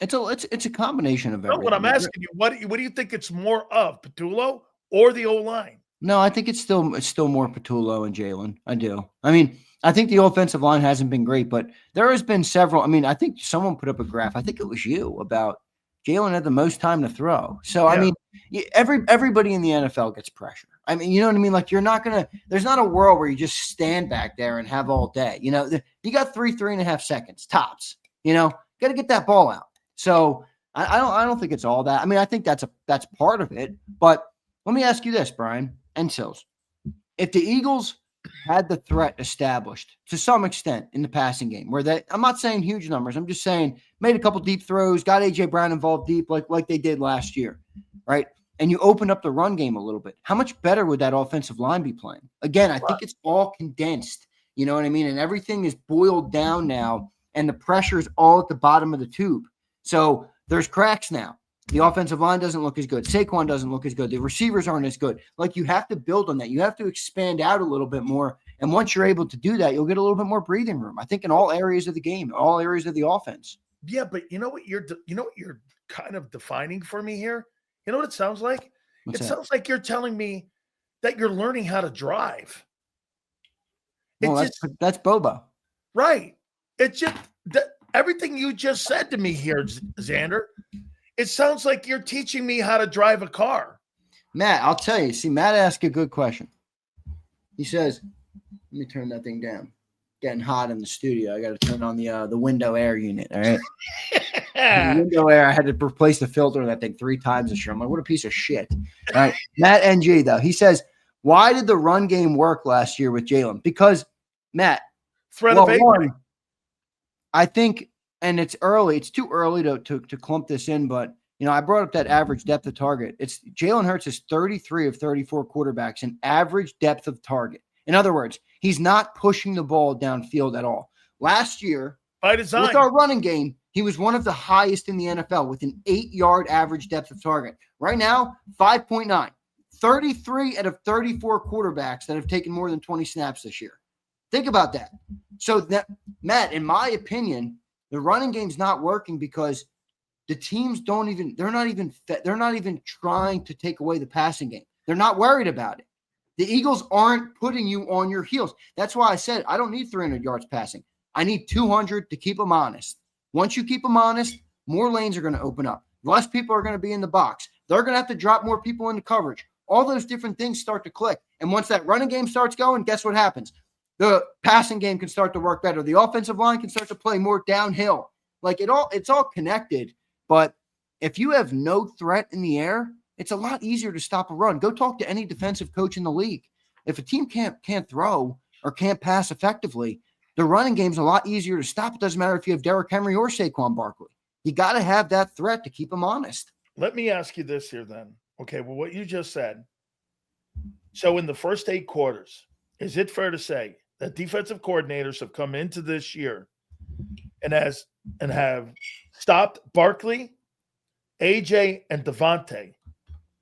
It's a combination of everything. No, what I'm asking you, what do you think it's more of, Patullo or the O-line? No, I think it's still more Patullo and Jalen. I do. I mean, I think the offensive line hasn't been great, but there has been several. I mean, I think someone put up a graph. I think it was you, about Jalen had the most time to throw. So, yeah. I mean, everybody in the NFL gets pressure. I mean, you know what I mean? Like, there's not a world where you just stand back there and have all day. You got 3.5 seconds tops. Got to get that ball out. So I don't think it's all that. I mean, I think that's part of it. But let me ask you this, Brian and Sills. If the Eagles had the threat established to some extent in the passing game, where I'm not saying huge numbers, I'm just saying made a couple deep throws, got AJ Brown involved deep like they did last year, right? And you open up the run game a little bit, how much better would that offensive line be playing? Again, I think it's all condensed, you know what I mean? And everything is boiled down now, and the pressure is all at the bottom of the tube. So there's cracks now. The offensive line doesn't look as good. Saquon doesn't look as good. The receivers aren't as good. Like, you have to build on that. You have to expand out a little bit more. And once you're able to do that, you'll get a little bit more breathing room, I think, in all areas of the game, all areas of the offense. Yeah, but you know what you're kind of defining for me here? You know what it sounds like? Sounds like you're telling me that you're learning how to drive. Well, that's Boba. Right. It's just everything you just said to me here, Zander. It sounds like you're teaching me how to drive a car. Matt, I'll tell you. See, Matt asked a good question. He says, let me turn that thing down. Getting hot in the studio. I got to turn on the window air unit, all right? The window air, I had to replace the filter of that thing 3 times this year. I'm like, what a piece of shit. All right. Matt NG, though, he says, why did the run game work last year with Jalen? Because, Matt, one, I think, and it's early. It's too early to clump this in, but, I brought up that average depth of target. It's Jalen Hurts is 33 of 34 quarterbacks in average depth of target. In other words, he's not pushing the ball downfield at all. Last year, by design, with our running game, he was one of the highest in the NFL with an 8-yard average depth of target. Right now, 5.9. 33 out of 34 quarterbacks that have taken more than 20 snaps this year. Think about that. So, Matt, in my opinion, the running game's not working because the teams they're not even trying to take away the passing game. They're not worried about it. The Eagles aren't putting you on your heels. That's why I said I don't need 300 yards passing. I need 200 to keep them honest. Once you keep them honest, more lanes are going to open up. Less people are going to be in the box. They're going to have to drop more people into coverage. All those different things start to click. And once that running game starts going, guess what happens? The passing game can start to work better. The offensive line can start to play more downhill. Like, it's all connected. But if you have no threat in the air, it's a lot easier to stop a run. Go talk to any defensive coach in the league. If a team can't throw or can't pass effectively, the running game's a lot easier to stop. It doesn't matter if you have Derrick Henry or Saquon Barkley. You got to have that threat to keep them honest. Let me ask you this here then. Okay, well, what you just said. So in the first 8 quarters, is it fair to say that defensive coordinators have come into this year and have stopped Barkley, AJ, and Devontae,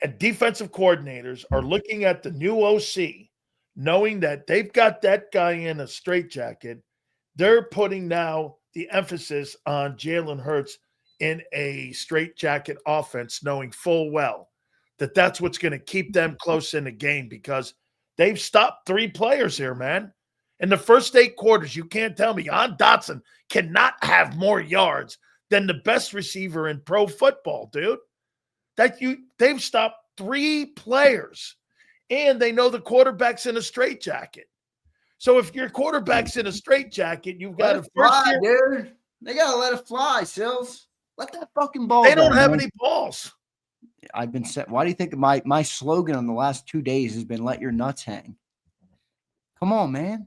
and defensive coordinators are looking at the new OC, knowing that they've got that guy in a straitjacket? They're putting now the emphasis on Jalen Hurts in a straitjacket offense, knowing full well that that's what's going to keep them close in the game, because they've stopped 3 players here, man. In the first 8 quarters, you can't tell me Jon Dotson cannot have more yards than the best receiver in pro football, dude. They've stopped 3 players, and they know the quarterback's in a straitjacket. So if your quarterback's in a straitjacket, you've got a first year, dude. They gotta let it fly, Sills. Let that fucking ball. They don't have any balls. I've been set. Why do you think my slogan on the last 2 days has been "Let your nuts hang"? Come on, man.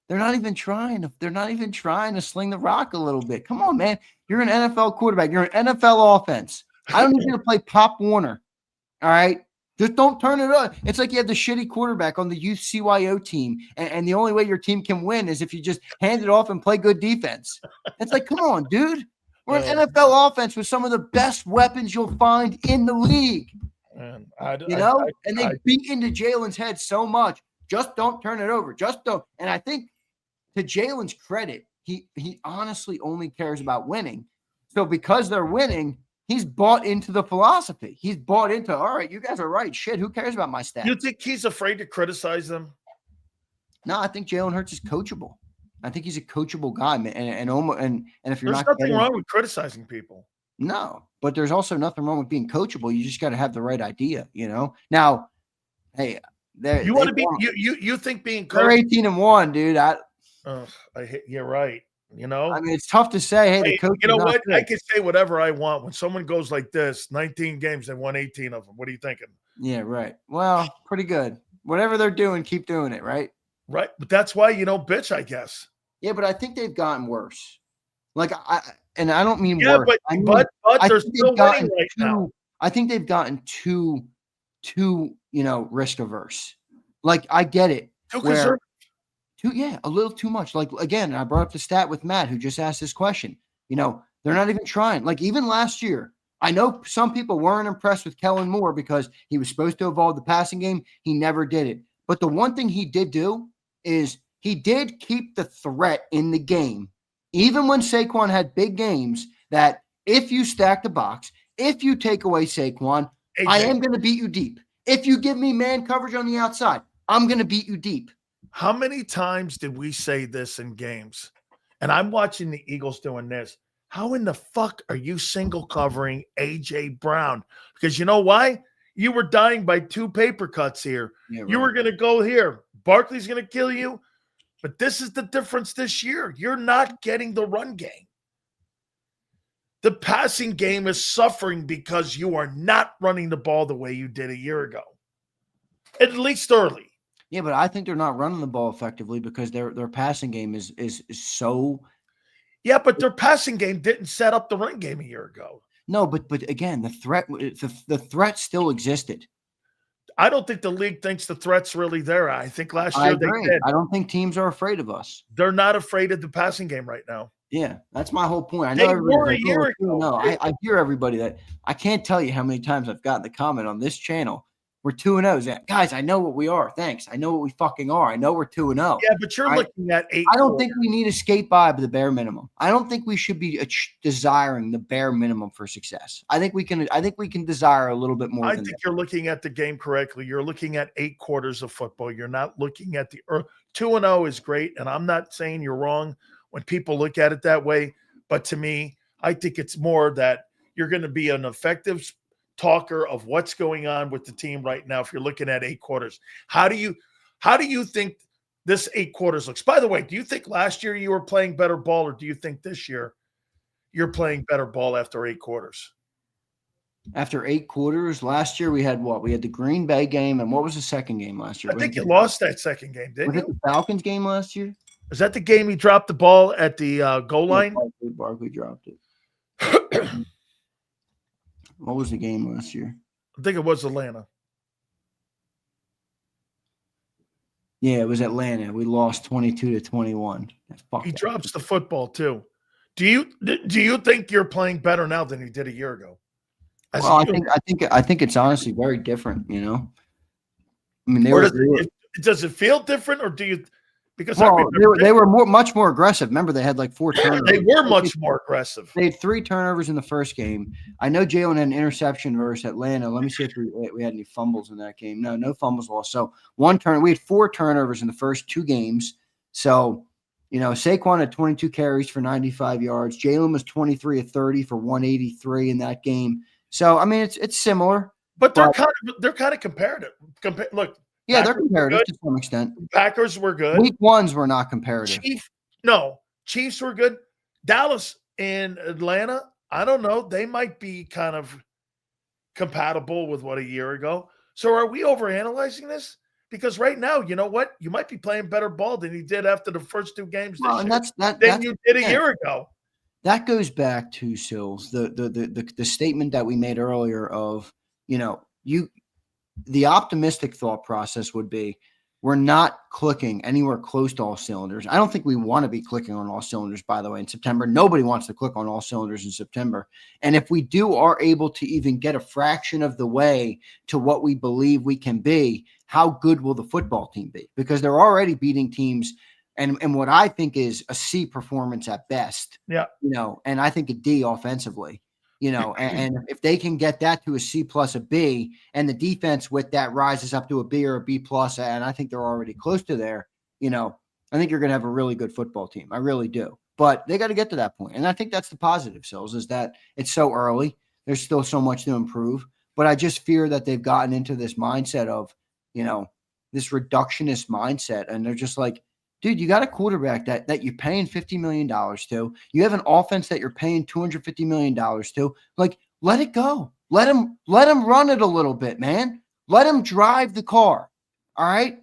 They're not even trying. They're not even trying to sling the rock a little bit. Come on, man. You're an NFL quarterback. You're an NFL offense. I don't need you to play Pop Warner. All right. Just don't turn it on. It's like you have the shitty quarterback on the youth CYO team, and the only way your team can win is if you just hand it off and play good defense. It's like, come on, dude. We're an NFL offense with some of the best weapons you'll find in the league. And they beat into Jalen's head so much. Just don't turn it over. Just don't. And I think to Jalen's credit, he honestly only cares about winning. So because they're winning, he's bought into the philosophy. He's bought into, all right, you guys are right. Shit, who cares about my stats? You think he's afraid to criticize them? No, I think Jalen Hurts is coachable. I think he's a coachable guy, man. And if you're there's nothing wrong with criticizing people. No, but there's also nothing wrong with being coachable. You just got to have the right idea, Now, hey, you want to be you think being they're 18-1, dude. You're right. I mean, it's tough to say. Hey, the coach. You know what? Good. I can say whatever I want. When someone goes like this, 19 games, they won 18 of them. What are you thinking? Yeah, right. Well, pretty good. Whatever they're doing, keep doing it, right? Right, but that's why bitch, I guess. Yeah, but I think they've gotten worse. Like I don't mean worse. But they're still winning right now. I think they've gotten too risk averse. Like I get it. Too conservative. A little too much. Like again, I brought up the stat with Matt who just asked this question. They're not even trying. Like even last year, I know some people weren't impressed with Kellen Moore because he was supposed to evolve the passing game. He never did it. But the one thing he did do is he did keep the threat in the game, even when Saquon had big games, that if you stack the box, if you take away Saquon, I am going to beat you deep. If you give me man coverage on the outside, I'm going to beat you deep. How many times did we say this in games? And I'm watching the Eagles doing this. How in the fuck are you single covering A.J. Brown? Because you know why? You were dying by 2 paper cuts here. Yeah, right. You were going to go here. Barkley's going to kill you. But this is the difference this year. You're not getting the run game. The passing game is suffering because you are not running the ball the way you did a year ago. At least early. Yeah, but I think they're not running the ball effectively because their passing game is so. Yeah, but their passing game didn't set up the run game a year ago. No, but again, the threat still existed. I don't think the league thinks the threat's really there. I think last year they did. I don't think teams are afraid of us. They're not afraid of the passing game right now. Yeah, that's my whole point. I know everybody. I hear everybody that I can't tell you how many times I've gotten the comment on this channel. We're 2-0. Guys, I know what we are. Thanks. I know what we fucking are. I know we're 2-0. Yeah, but you're looking at 8. I don't think we need to skate by the bare minimum. I don't think we should be desiring the bare minimum for success. I think we can desire a little bit more. I think you're looking at the game correctly. You're looking at 8 quarters of football. You're not looking at the 2-0 is great, and I'm not saying you're wrong when people look at it that way. But to me, I think it's more that you're going to be an effective talker of what's going on with the team right now. If you're looking at 8 quarters, how do you think this 8 quarters looks? By the way, do you think last year you were playing better ball, or do you think this year you're playing better ball after 8 quarters? After 8 quarters, last year we had what? We had the Green Bay game, and what was the second game last year? I think you lost that second game, didn't you? Was it the Falcons game last year? Is that the game he dropped the ball at the goal line? Barkley dropped it. What was the game last year? I think it was Atlanta. Yeah, it was Atlanta. We lost 22-21. He drops the football too. Do you think you're playing better now than you did a year ago? Well, I think it's honestly very different. I mean, does it feel different, or do you? Because they were much more aggressive. Remember, they had like 4 turnovers. They were much more aggressive. They had 3 turnovers in the first game. I know Jalen had an interception versus Atlanta. Let me see if we had any fumbles in that game. No fumbles lost. So 1 turn. We had 4 turnovers in the first 2 games. So Saquon had 22 carries for 95 yards. Jalen was 23 of 30 for 183 in that game. So, I mean, it's similar. But they're kind of comparative. Look. Yeah, they're comparative to some extent. Packers were good. Week ones were not comparative. Chiefs were good. Dallas and Atlanta, I don't know. They might be kind of compatible with what a year ago. So are we overanalyzing this? Because right now, you know what? You might be playing better ball than you did after the first two games this year than you did a year ago. That goes back to Sills, the statement that we made earlier of, the optimistic thought process would be we're not clicking anywhere close to all cylinders. I don't think we want to be clicking on all cylinders, by the way, in September. Nobody wants to click on all cylinders in September. And if we are able to even get a fraction of the way to what we believe we can be, how good will the football team be? Because they're already beating teams and what I think is a C performance at best. Yeah. And I think a D offensively. And if they can get that to a C plus a B, and the defense with that rises up to a B or a B plus, and I think they're already close to there, I think you're going to have a really good football team. I really do. But they got to get to that point. And I think that's the positive, Sills, is that it's so early. There's still so much to improve. But I just fear that they've gotten into this mindset of, this reductionist mindset. And they're just like, dude, you got a quarterback that you're paying $50 million to. You have an offense that you're paying $250 million to. Like, let it go. Let him run it a little bit, man. Let him drive the car. All right?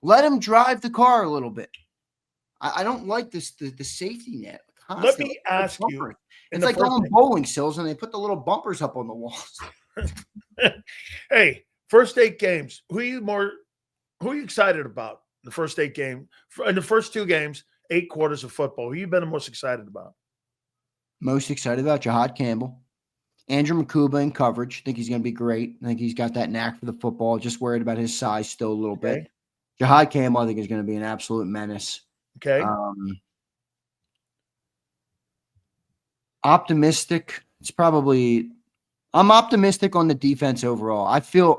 Let him drive the car a little bit. I don't like this, the safety net. Constantly. Let me ask you. It's like going bowling, Sills, and they put the little bumpers up on the walls. Hey, first 8 games. Who are you excited about? The first 8 games, in the first 2 games, 8 quarters of football. Who you been the most excited about? Most excited about Jahad Campbell. Andrew Makuba in coverage. I think he's going to be great. I think he's got that knack for the football. Just worried about his size still a little bit. Jahad Campbell, I think, is going to be an absolute menace. Okay. Optimistic. I'm optimistic on the defense overall. I feel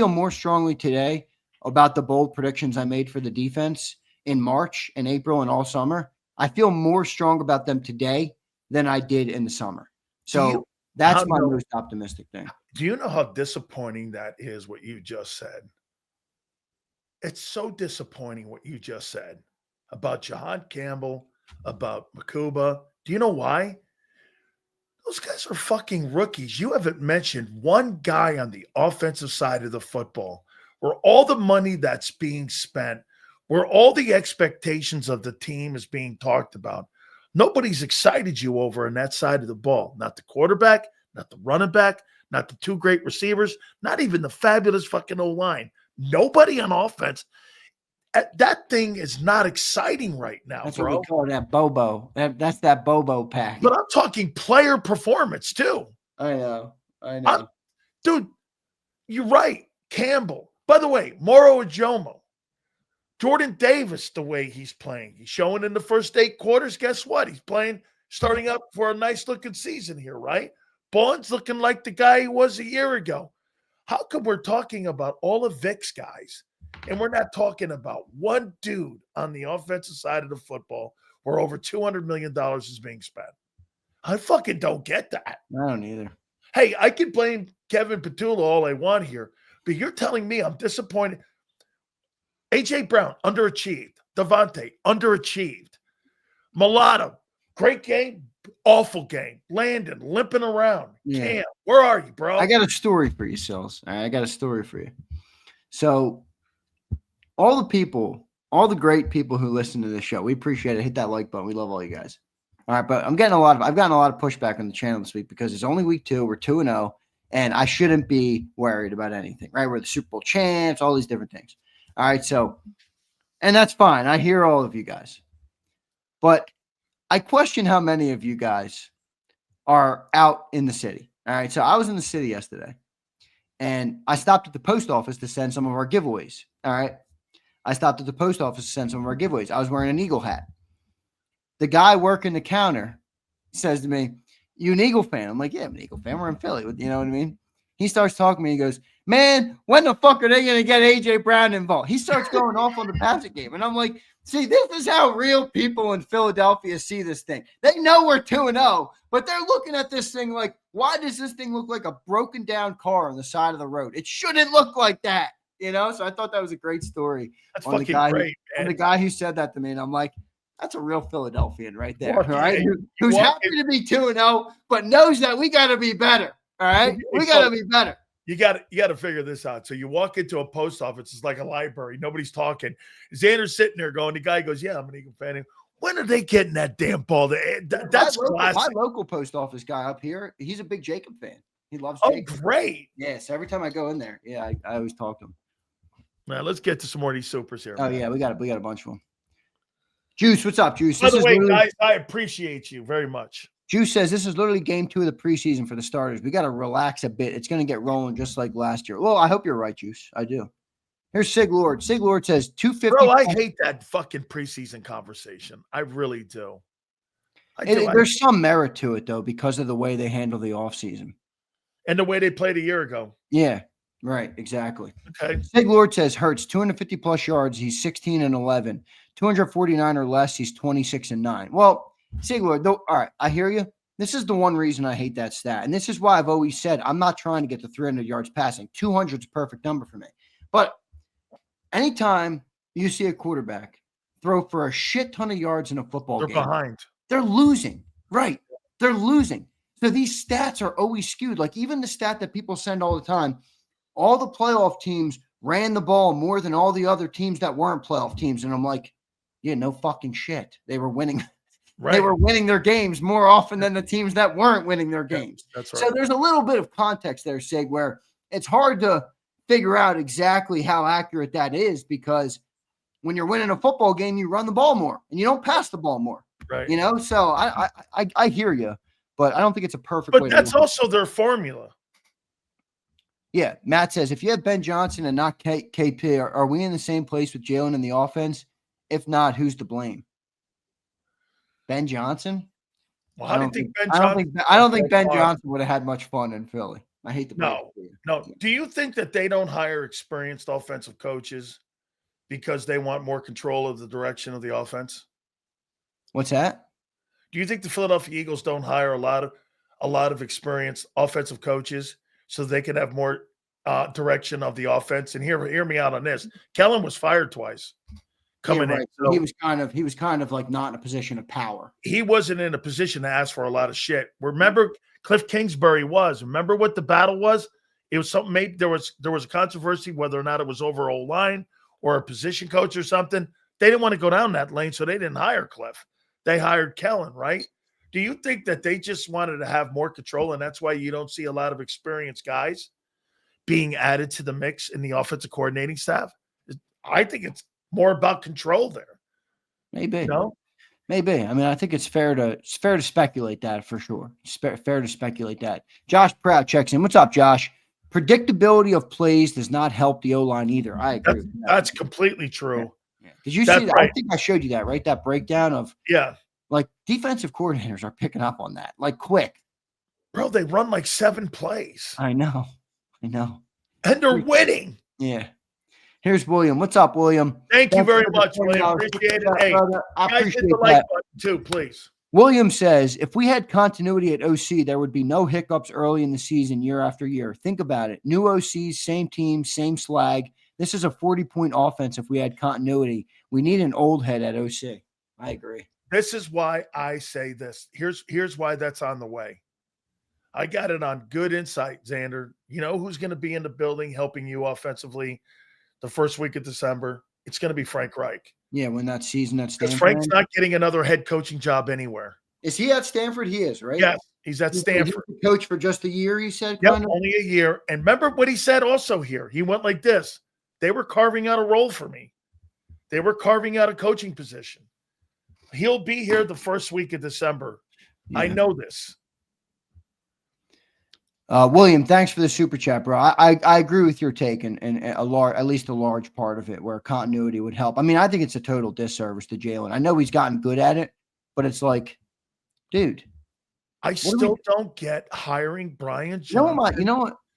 more strongly today about the bold predictions I made for the defense in March and April and all summer. I feel more strong about them today than I did in the summer. So that's my most optimistic thing. Do you know how disappointing that is, what you just said? It's so disappointing what you just said about Jahad Campbell, about Makuba. Do you know why? Those guys are fucking rookies. You haven't mentioned one guy on the offensive side of the football where all the money that's being spent, where all the expectations of the team is being talked about. Nobody's excited you over on that side of the ball. Not the quarterback, not the running back, not the 2 great receivers, not even the fabulous fucking O-line. Nobody on offense. That thing is not exciting right now, that's bro. What we call that Bobo. That's that Bobo pack. But I'm talking player performance too. I know. Dude, you're right. Campbell. By the way, Moro Ajomo, Jordan Davis, the way he's playing, he's showing in the first 8 quarters. Guess what? He's starting up for a nice looking season here, right? Bond's looking like the guy he was a year ago. How come we're talking about all of Vic's guys and we're not talking about one dude on the offensive side of the football where over $200 million is being spent? I fucking don't get that. I don't either. Hey, I can blame Kevin Petula all I want here, but you're telling me I'm disappointed. A.J. Brown, underachieved. Devontae, underachieved. Mulatto, great game, awful game. Landon, limping around. Yeah. Cam, where are you, bro? I got a story for you, Sills. All right, I got a story for you. So all the great people who listen to this show, we appreciate it. Hit that like button. We love all you guys. All right, but I've gotten a lot of pushback on the channel this week because it's only week 2. We're 2-0. And I shouldn't be worried about anything, right? We're the Super Bowl champs, all these different things. All right, so, and that's fine. I hear all of you guys. But I question how many of you guys are out in the city. All right, so I was in the city yesterday, and I stopped at the post office to send some of our giveaways. All right, I stopped at the post office to send some of our giveaways. I was wearing an Eagle hat. The guy working the counter says to me, "You an Eagle fan?" I'm like, "Yeah, I'm an Eagle fan. We're in Philly." You know what I mean? He starts talking to me. He goes, "Man, when the fuck are they going to get A.J. Brown involved?" He starts going off on the passing game. And I'm like, See, this is how real people in Philadelphia see this thing. They know we're 2-0, but they're looking at this thing like, why does this thing look like a broken down car on the side of the road? It shouldn't look like that, So I thought that was a great story. That's fucking great, man. On the guy who said that to me, and I'm like, that's a real Philadelphian right there, Look, right? Who's happy to be 2-0, but knows that we got to be better, all right? We got to be better. You got to figure this out. So you walk into a post office, it's like a library. Nobody's talking. Xander's sitting there going, the guy goes, yeah, I'm an Eagle fan. When are they getting that damn ball? That's classic. My local post office guy up here, he's a big JAKIB fan. He loves JAKIB. Oh, great. Yeah, so every time I go in there, I always talk to him. Now, let's get to some more of these supers here. Oh, man. Yeah, we got a bunch of them. Juice, what's up, Juice? By the way, guys, I appreciate you very much. Juice says this is literally game 2 of the preseason for the starters. We got to relax a bit. It's going to get rolling just like last year. Well, I hope you're right, Juice. I do. Here's Sig Lord. Sig Lord says 250. Bro, I hate that fucking preseason conversation. I really do. There's some merit to it, though, because of the way they handle the offseason. And the way they played a year ago. Yeah, right. Exactly. Okay. Sig Lord says Hurts 250 plus yards. He's 16-11. 249 or less. He's 26-9. Well, Sigler, though, all right, I hear you. This is the one reason I hate that stat. And this is why I've always said I'm not trying to get to 300 yards passing. 200 is a perfect number for me. But anytime you see a quarterback throw for a shit ton of yards in a football game, they're behind. They're losing. Right. They're losing. So these stats are always skewed. Like even the stat that people send all the time, all the playoff teams ran the ball more than all the other teams that weren't playoff teams. And I'm like, yeah, no fucking shit. They were winning. Right. They were winning their games more often than the teams that weren't winning their games. Yeah, that's right. So there's a little bit of context there, Sig, where it's hard to figure out exactly how accurate that is because when you're winning a football game, you run the ball more and you don't pass the ball more. Right. So I hear you, but I don't think it's a perfect way. But that's also their formula. Yeah. Matt says, if you have Ben Johnson and not KP, are we in the same place with Jalen in the offense? If not, who's to blame? Ben Johnson? Well, I don't think Ben Johnson. I don't think Ben Johnson would have had much fun in Philly. I hate the No. Do you think that they don't hire experienced offensive coaches because they want more control of the direction of the offense? What's that? Do you think the Philadelphia Eagles don't hire a lot of experienced offensive coaches so they can have more direction of the offense? And hear me out on this. Kellen was fired twice. Coming in. So he was kind of like not in a position of power. He wasn't in a position to ask for a lot of shit. Remember Cliff Kingsbury was. Remember what the battle was? It was something maybe there was a controversy whether or not it was over O-line or a position coach or something. They didn't want to go down that lane, so they didn't hire Cliff. They hired Kellen, right? Do you think that they just wanted to have more control and that's why you don't see a lot of experienced guys being added to the mix in the offensive coordinating staff? I think it's more about control there. Maybe. Maybe. I mean, I think it's fair to speculate that for sure. It's fair to speculate that. Josh Prout checks in. What's up, Josh? Predictability of plays does not help the O-line either. I agree. That's completely true. Yeah. Did you see that? Right. I think I showed you that, right? That breakdown of like defensive coordinators are picking up on that, like quick. Bro, they run like 7 plays. I know. And they're winning. Yeah. Here's William. What's up, William? Thank you very much, William. Appreciate it. Hey, I guys, appreciate hit the like button too, please. William says, if we had continuity at OC, there would be no hiccups early in the season year after year. Think about it. New OCs, same team, same slag. This is a 40-point offense if we had continuity. We need an old head at OC. I agree. This is why I say this. Here's why that's on the way. I got it on good insight, Zander. You know who's going to be in the building helping you offensively the first week of December? It's going to be Frank Reich. Yeah, when that season at Stanford. Because Frank's not getting another head coaching job anywhere. Is he at Stanford? He is, right? Yes, he's at Stanford. He's coach for just a year, he said? Yep, only a year. And remember what he said also here. He went like this. They were carving out a role for me. They were carving out a coaching position. He'll be here the first week of December. Yeah. I know this. William, thanks for the super chat, bro. I agree with your take and at least a large part of it where continuity would help. I mean, I think it's a total disservice to Jalen. I know he's gotten good at it, but it's like, dude. I still don't get hiring Brian Johnson.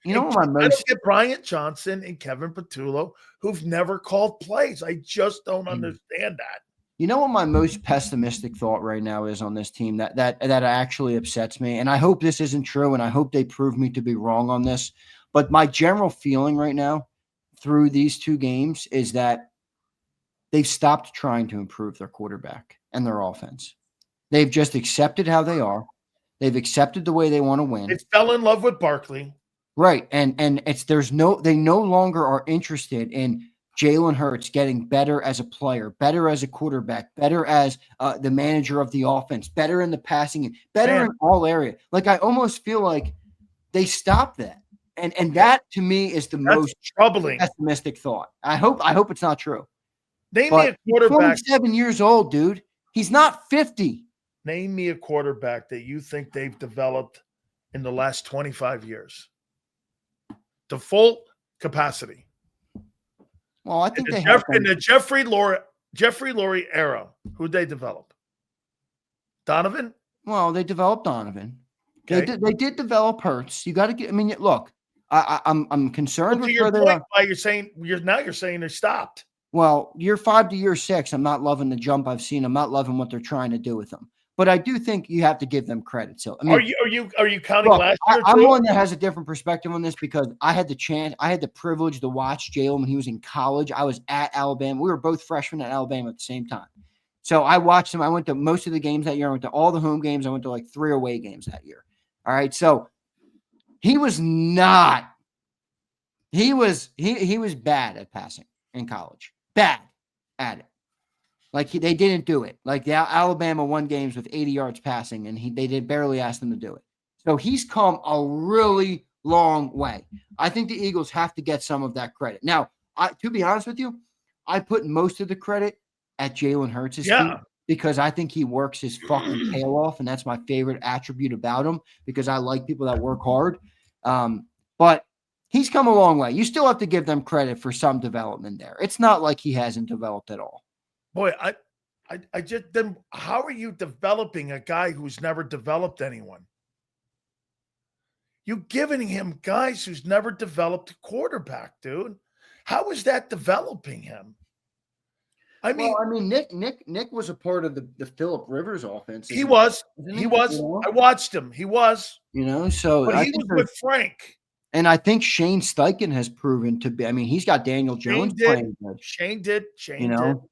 You know what I don't get Brian Johnson and Kevin Patullo, who've never called plays. I just don't understand that. You know what my most pessimistic thought right now is on this team that actually upsets me, and I hope this isn't true, and I hope they prove me to be wrong on this. But my general feeling right now through these 2 games is that they've stopped trying to improve their quarterback and their offense. They've just accepted how they are. They've accepted the way they want to win. They fell in love with Barkley. Right. And they no longer are interested in Jalen Hurts getting better as a player, better as a quarterback, better as the manager of the offense, better in the passing, better in all areas. Like, I almost feel like they stopped that. And that to me is the most troubling, pessimistic thought. I hope it's not true. Name me a quarterback. He's 27 years old, dude. He's not 50. Name me a quarterback that you think they've developed in the last 25 years. To full capacity. Well, I think in the Jeffrey Lurie era, who'd they develop? Donovan? Well, they developed Donovan. Okay. They did develop Hurts. You got to get. I mean, look, I'm concerned with where they're. Why you're saying they stopped. Well, year 5 to year 6, I'm not loving the jump I've seen. I'm not loving what they're trying to do with them. But I do think you have to give them credit. So, I mean, are you counting last year? I'm one that has a different perspective on this because I had the privilege to watch Jalen when he was in college. I was at Alabama. We were both freshmen at Alabama at the same time. So I watched him. I went to most of the games that year. I went to all the home games. I went to like 3 away games that year. All right. So he was not. He was bad at passing in college. Bad at it. Like they didn't do it. Like the Alabama won games with 80 yards passing, and they did barely ask them to do it. So he's come a really long way. I think the Eagles have to get some of that credit. Now, to be honest with you, I put most of the credit at Jalen Hurts' feet because I think he works his fucking tail off, and that's my favorite attribute about him because I like people that work hard. But he's come a long way. You still have to give them credit for some development there. It's not like he hasn't developed at all. Boy, I just then how are you developing a guy who's never developed anyone? You giving him guys who's never developed a quarterback, dude. How is that developing him? Nick was a part of the Phillip Rivers offense. He was. I watched him. He was. So but he was with Frank. And I think Shane Steichen has proven to be. I mean, he's got Daniel Jones playing good. Shane did.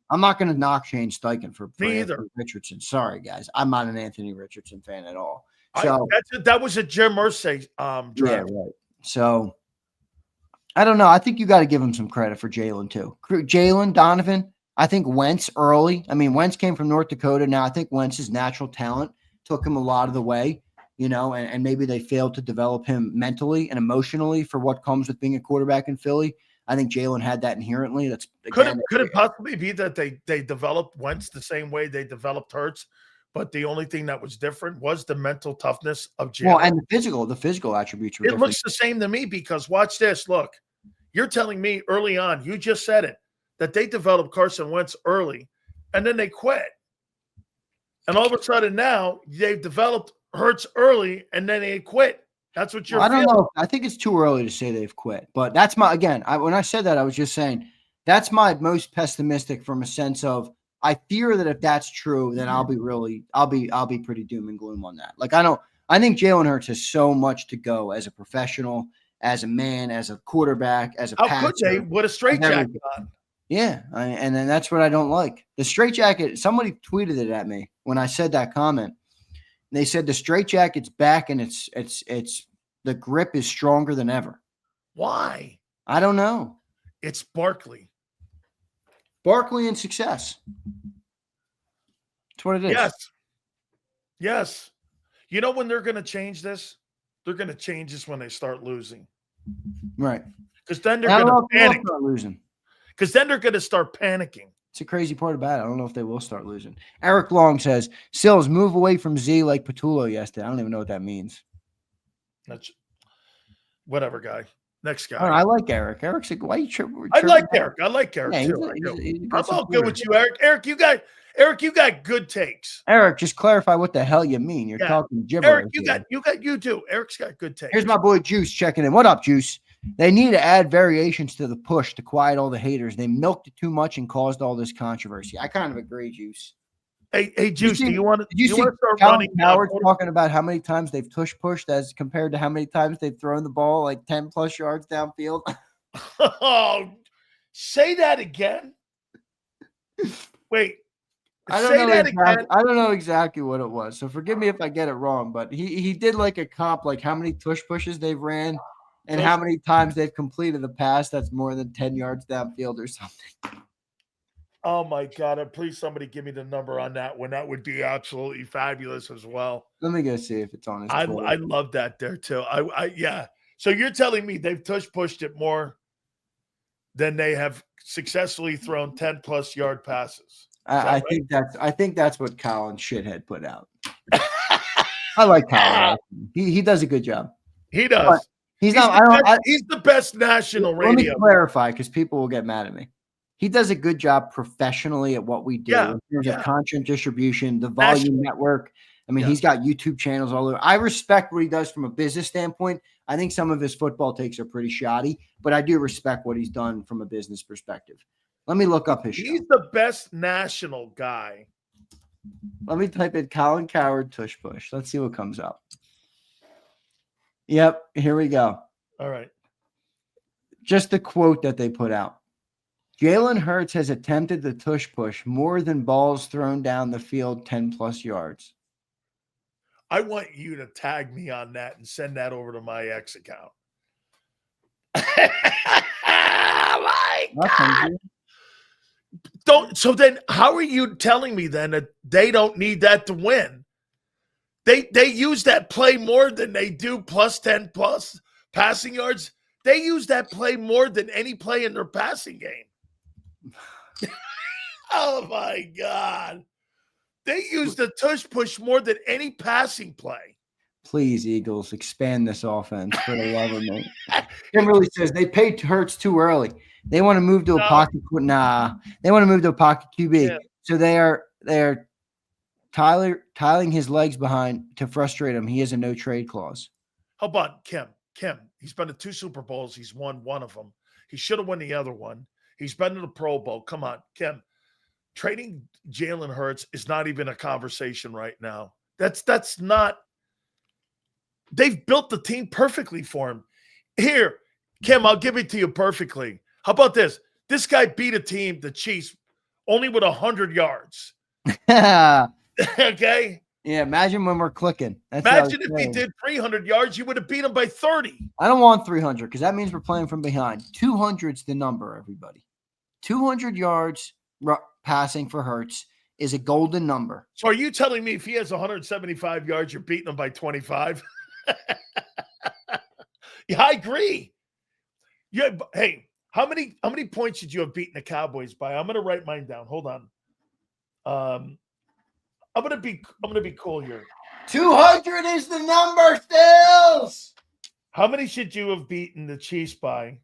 I'm not going to knock Shane Steichen for Me either. Anthony Richardson. Sorry, guys. I'm not an Anthony Richardson fan at all. So that was a Jim Irsay draft. Yeah, right. So I don't know. I think you got to give him some credit for Jalen too. Jalen, Donovan. I think Wentz early. I mean, Wentz came from North Dakota. Now I think Wentz's natural talent took him a lot of the way. And maybe they failed to develop him mentally and emotionally for what comes with being a quarterback in Philly. I think Jalen had that inherently. That's could it possibly be that they developed Wentz the same way they developed Hurts, but the only thing that was different was the mental toughness of Jalen. Well, and the physical attributes were different. It looks the same to me because watch this. Look, you're telling me early on, you just said it, that they developed Carson Wentz early, and then they quit. And all of a sudden now they've developed Hurts early, and then they quit. That's what you're. I don't know. I think it's too early to say they've quit, but that's when I said that, I was just saying that's my most pessimistic from a sense of I fear that if that's true, then I'll be pretty doom and gloom on that. Like I think Jalen Hurts has so much to go as a professional, as a man, as a quarterback, as a passer. How could they with a straitjacket on? Yeah, and then that's what I don't like. The straitjacket. Somebody tweeted it at me when I said that comment. They said the straitjacket's back and it's the grip is stronger than ever. Why? I don't know. It's Barkley. Barkley and success. That's what it is. Yes. You know when they're going to change this? They're going to change this when they start losing. Right. Because then they're going to panic. Start losing. Because then they're going to start panicking. It's a crazy part about it. I don't know if they will start losing. Eric Long says, Sills, move away from Z like Patullo yesterday. I don't even know what that means. That's whatever, guy. Next guy. Right, I like Eric. Eric's like, why are you tripping? I like Eric. Too. I'm all good with you, Eric. Eric, you got good takes. Eric, just clarify what the hell you mean. You're talking gibberish. Eric, you too. Eric's got good takes. Here's my boy Juice checking in. What up, Juice? They need to add variations to the push to quiet all the haters. They milked it too much and caused all this controversy. I kind of agree, Juice. Hey, Juice, do you want to start Calvin running? Howard talking about how many times they've tush pushed as compared to how many times they've thrown the ball like 10 plus yards downfield. Oh, say that again. Wait. I don't know exactly what it was, so forgive me if I get it wrong. But he did like a comp, like how many tush pushes they've ran, and how many times they've completed a pass that's more than 10 yards downfield or something. Oh my God! Please, somebody give me the number on that one. That would be absolutely fabulous as well. Let me go see if it's on his. I love that there too. Yeah. So you're telling me they've tush pushed it more than they have successfully thrown 10 plus yard passes. I think that's what Colin Shithead put out. I like Colin. He does a good job. He does. But he's the best national radio. Let me clarify because people will get mad at me. He does a good job professionally at what we do in terms of content distribution, the volume network. I mean, he's got YouTube channels all over. I respect what he does from a business standpoint. I think some of his football takes are pretty shoddy, but I do respect what he's done from a business perspective. Let me look up his show. He's the best national guy. Let me type in Colin Cowherd tush push. Let's see what comes up. Yep, here we go. All right. Just the quote that they put out. Jalen Hurts has attempted the tush push more than balls thrown down the field 10 plus yards. I want you to tag me on that and send that over to my X account. My God. So then how are you telling me then that they don't need that to win? They use that play more than they do plus 10 plus passing yards. They use that play more than any play in their passing game. Oh my God. They use the tush push more than any passing play. Please, Eagles, expand this offense for the love of me. Kimberly says they paid Hurts too early. They want to move to a pocket. They want to move to a pocket QB. Yeah. So they are tiling his legs behind to frustrate him. He has a no trade clause. How about Kim? He's been to 2 Super Bowls. He's won one of them. He should have won the other one. He's been to the Pro Bowl. Come on, Kim. Trading Jalen Hurts is not even a conversation right now. That's not. They've built the team perfectly for him. Here, Kim, I'll give it to you perfectly. How about this? This guy beat a team, the Chiefs, only with 100 yards. Okay? Yeah, imagine when we're clicking. Imagine if he did 300 yards, you would have beat him by 30. I don't want 300 because that means we're playing from behind. 200's the number, everybody. 200 yards passing for Hurts is a golden number. So are you telling me if he has 175 yards, you're beating him by 25? Yeah, I agree. Yeah, hey, how many points should you have beaten the Cowboys by? I'm gonna write mine down. Hold on. I'm gonna be cool here. 200 is the number, Stills. How many should you have beaten the Chiefs by?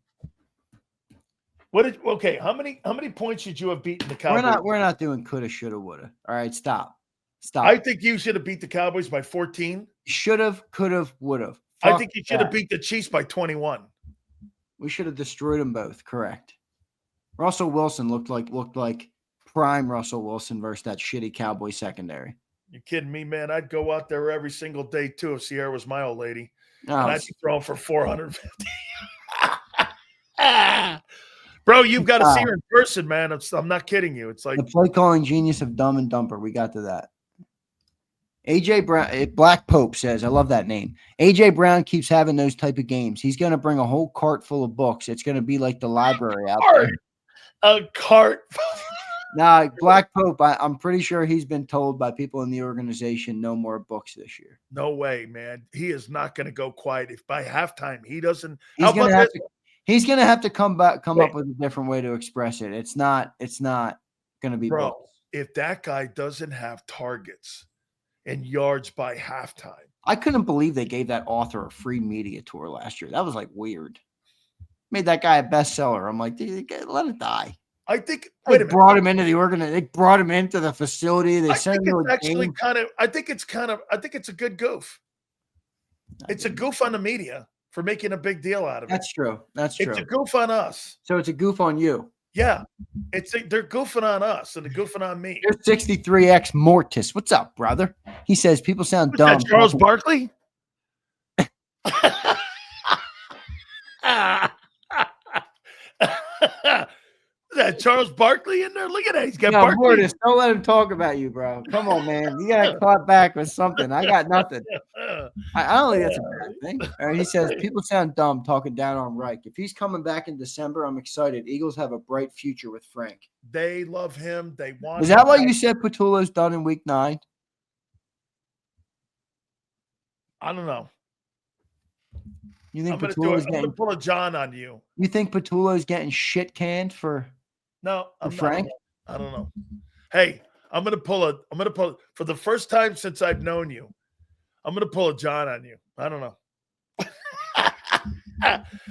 How many points should you have beaten the Cowboys? We're not doing coulda, shoulda, woulda. All right, stop. I think you should have beat the Cowboys by 14. Should have, could have, would have. I think you should have beat the Chiefs by 21. We should have destroyed them both. Correct. Russell Wilson looked like prime Russell Wilson versus that shitty Cowboy secondary. You kidding me, man? I'd go out there every single day too if Sierra was my old lady. Oh, and I'd be throwing for 450. Bro, you've got to see her in person, man. I'm not kidding you. It's like the play calling genius of Dumb and Dumper. We got to that. AJ Brown, Black Pope says, I love that name. AJ Brown keeps having those type of games. He's going to bring a whole cart full of books. It's going to be like the library out there. A cart. Nah, Black Pope, I'm pretty sure he's been told by people in the organization no more books this year. No way, man. He is not going to go quiet. If by halftime he doesn't. He's going to have to come up with a different way to express it. It's not going to be books. If that guy doesn't have targets and yards by halftime. I couldn't believe they gave that author a free media tour last year. That was like weird. Made that guy a bestseller. I'm like, let it die. I think they brought him into the organization. They brought him into the facility. They sent him I think it's a good goof. It's a goof on the media for making a big deal out of it. That's true. That's true. It's a goof on us. So it's a goof on you. Yeah. They're goofing on us and they're goofing on me. Here's 63X Mortis. What's up, brother? He says people sound dumb. That Charles Barkley? Is that Charles Barkley in there? Look at that. He's got Barkley. Mortis, don't let him talk about you, bro. Come on, man. You got to clap back with something. I got nothing. I don't think that's a bad thing. He says people sound dumb talking down on Reich. If he's coming back in December, I'm excited. Eagles have a bright future with Frank. They love him. They want Is that why you said Patullo's done in week 9? I don't know. You think I'm going to pull a John on you. You think Patullo's getting shit canned for Frank? I don't know. Hey, I'm going to pull for the first time since I've known you. I'm going to pull a John on you. I don't know.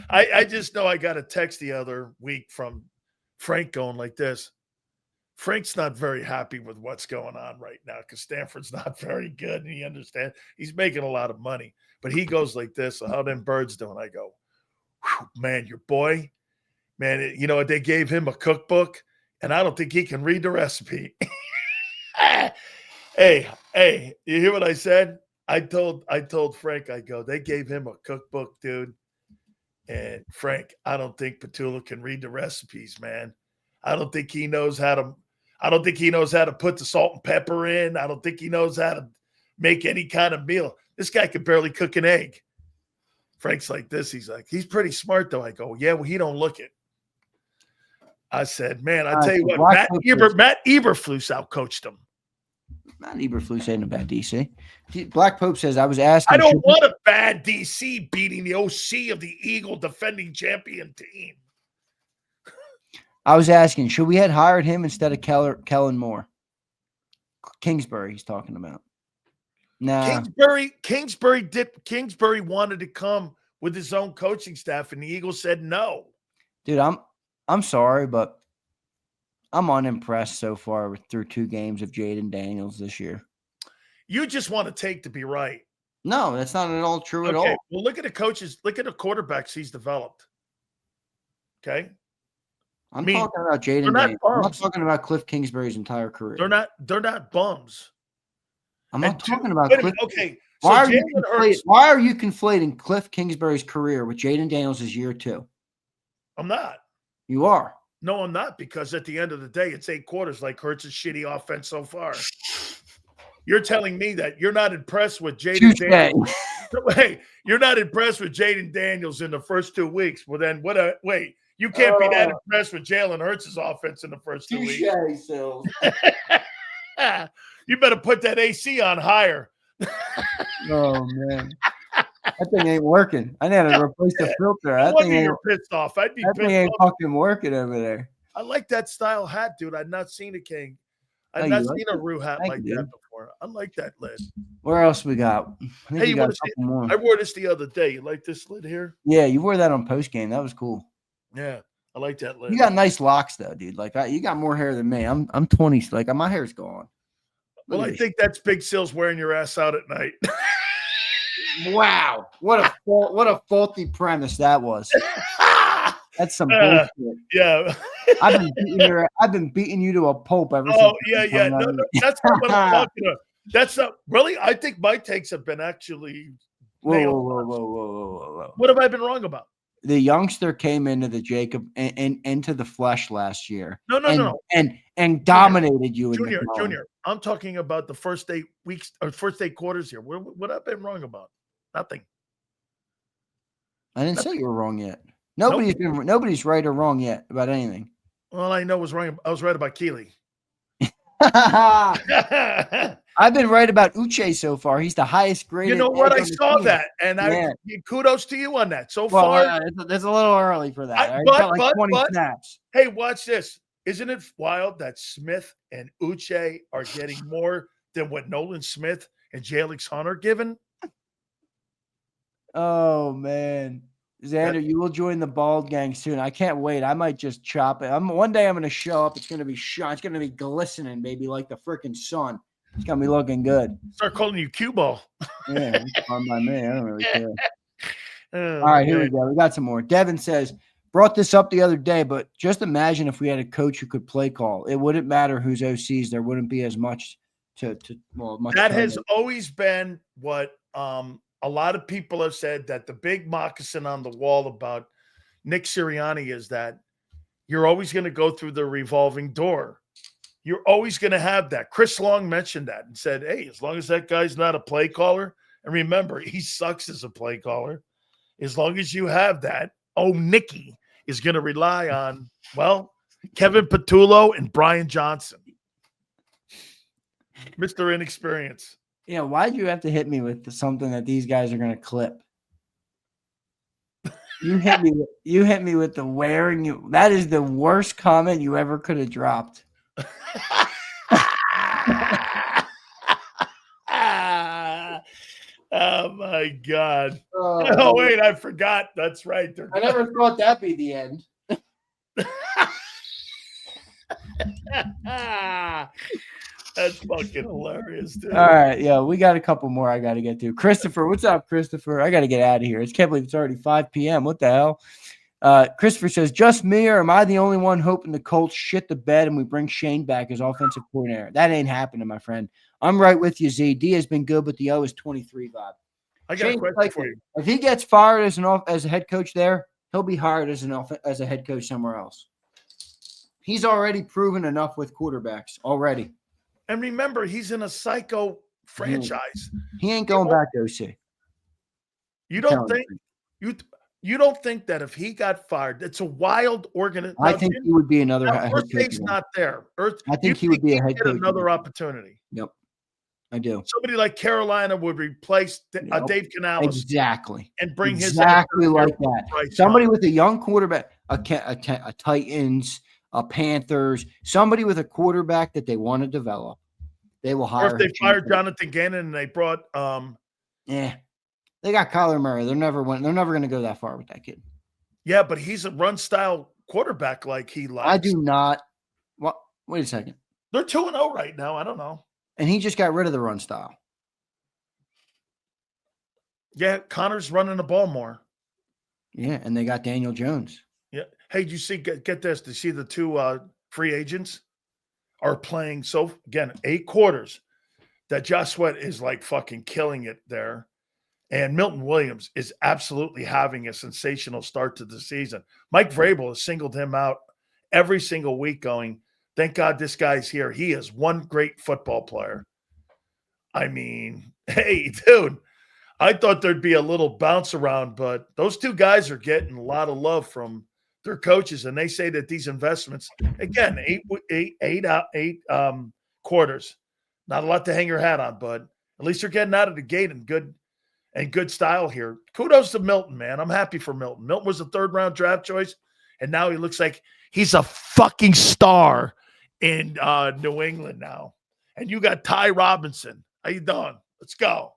I just know I got a text the other week from Frank going like this. Frank's not very happy with what's going on right now because Stanford's not very good, and he understands he's making a lot of money. But he goes like this, how them birds doing? I go, man, your boy, man, you know, they gave him a cookbook, and I don't think he can read the recipe. Hey, you hear what I said? I told Frank, I go, they gave him a cookbook, dude. And Frank, I don't think Patullo can read the recipes, man. I don't think he knows how to put the salt and pepper in. I don't think he knows how to make any kind of meal. This guy could barely cook an egg. Frank's like this. He's like, he's pretty smart, though. I go, yeah, well, he don't look it. I said, man, I tell you what, Matt Eberflus outcoached him. Matt Eberflus ain't a bad DC. Black Pope says, I was asking. I don't want a bad DC beating the OC of the Eagle defending champion team. I was asking, should we have hired him instead of Kellen Moore? Kingsbury, he's talking about. Nah. Kingsbury wanted to come with his own coaching staff, and the Eagles said no. Dude, I'm sorry, but I'm unimpressed so far through 2 games of Jaden Daniels this year. You just want to take to be right. No, that's not at all true at all. Well, look at the coaches. Look at the quarterbacks he's developed. Okay. I'm talking about Jaden Daniels. I'm not talking about Cliff Kingsbury's entire career. They're not bums. I'm not talking about Cliff. Okay. So why are you conflating Cliff Kingsbury's career with Jaden Daniels' year 2? I'm not. You are. No, I'm not, because at the end of the day, it's 8 quarters like Hurts' shitty offense so far. You're telling me that you're not impressed with Jaden Daniels. Hey, you're not impressed with Jaden Daniels in the first 2 weeks. Well, then wait. You can't be that impressed with Jalen Hurts' offense in the first 2 weeks. You better put that AC on higher. Oh, man. That thing ain't working. I need to replace the filter. That thing ain't pissed off. I'd be that pissed thing ain't off. fucking working over there. I like that style hat, dude. I've not seen a king. I've not seen a Rue hat like that before. I like that lid. Where else we got? Hey, you want to see? I wore this the other day. You like this lid here? Yeah, you wore that on post game. That was cool. Yeah, I like that lid. You got nice locks though, dude. Like you got more hair than me. I'm 20. Like my hair's gone. Well, I think that's Big Sil's wearing your ass out at night. Wow, what a faulty premise that was. That's some bullshit. Yeah, I've been beating you to a pulp ever since. Oh yeah. No, that's not what I'm talking about. That's not really. I think my takes have been actually. Whoa. What have I been wrong about? The youngster came into the JAKIB and into the flesh last year. No. And dominated you. Junior. I'm talking about the first 8 weeks or first 8 quarters here. What have I been wrong about? Nothing. I didn't say you were wrong yet. Nobody's right or wrong yet about anything. All I know was wrong. I was right about Keeley. I've been right about Uche so far. He's the highest graded. You know what? I saw that, and kudos to you on that. So far, it's a little early for that. But 20 snaps. Hey, watch this. Isn't it wild that Smith and Uche are getting more than what Nolan Smith and Jalix Hunt are given? Oh man, Xander, you will join the bald gang soon. I can't wait. I might just chop it. One day I'm going to show up. It's going to be shot. It's going to be glistening, baby, like the freaking sun. It's going to be looking good. Start calling you cue ball. Yeah, it's fun by me. I don't really care. All right, here we go. We got some more. Devin says, brought this up the other day, but just imagine if we had a coach who could play call. It wouldn't matter who's OCs. There wouldn't be as much much. That has always been what a lot of people have said, that the big moccasin on the wall about Nick Sirianni is that you're always going to go through the revolving door. You're always going to have that. Chris Long mentioned that and said, hey, as long as that guy's not a play caller, and remember, he sucks as a play caller, as long as you have that, Nicky is going to rely on, Kevin Patullo and Brian Johnson. Mr. Inexperience. Yeah, why'd you have to hit me with something that these guys are going to clip? You hit me with the wearing you. That is the worst comment you ever could have dropped. Oh my God. Oh wait, I forgot. That's right. I never thought that'd be the end. That's fucking hilarious, dude. All right, we got a couple more I got to get to. Christopher, what's up, Christopher? I got to get out of here. I can't believe it's already 5 p.m. What the hell? Christopher says, just me, or am I the only one hoping the Colts shit the bed and we bring Shane back as offensive coordinator? That ain't happening, my friend. I'm right with you, Z. D has been good, but the O is 23 vibe. I got a question for you. If he gets fired as a head coach there, he'll be hired as a head coach somewhere else. He's already proven enough with quarterbacks already. And remember, he's in a psycho franchise. He ain't going back to OC. You don't think that if he got fired, it's a wild organization. I think he would be another head coach. Earth's not there. I think he would be a head coach. Another opportunity. Yep, I do. Somebody like Carolina would replace Dave Canales. Exactly. And bring exactly like that. Somebody with a young quarterback, a Titans, a Panthers, somebody with a quarterback that they want to develop. They will hire. Or if they fired Jonathan Gannon and they brought they got Kyler Murray. They're never going to go that far with that kid. Yeah, but he's a run style quarterback like he likes. I do not. What? Wait a second. They're 2-0 right now. I don't know. And he just got rid of the run style. Yeah, Connor's running the ball more. Yeah, and they got Daniel Jones. Yeah. Hey, do you see? Get this. Do you see the two free agents are playing? So again, 8 quarters. That Josh Sweat is like fucking killing it there, and Milton Williams is absolutely having a sensational start to the season. Mike Vrabel has singled him out every single week, going, "Thank God this guy's here. He is one great football player." I mean, hey, dude. I thought there'd be a little bounce around, but those two guys are getting a lot of love from their coaches, and they say that these investments, again, eight quarters, not a lot to hang your hat on, but at least they're getting out of the gate in good style here. Kudos to Milton, man. I'm happy for Milton. Milton was a 3rd-round draft choice, and now he looks like he's a fucking star in New England now. And you got Ty Robinson. How you doing? Let's go.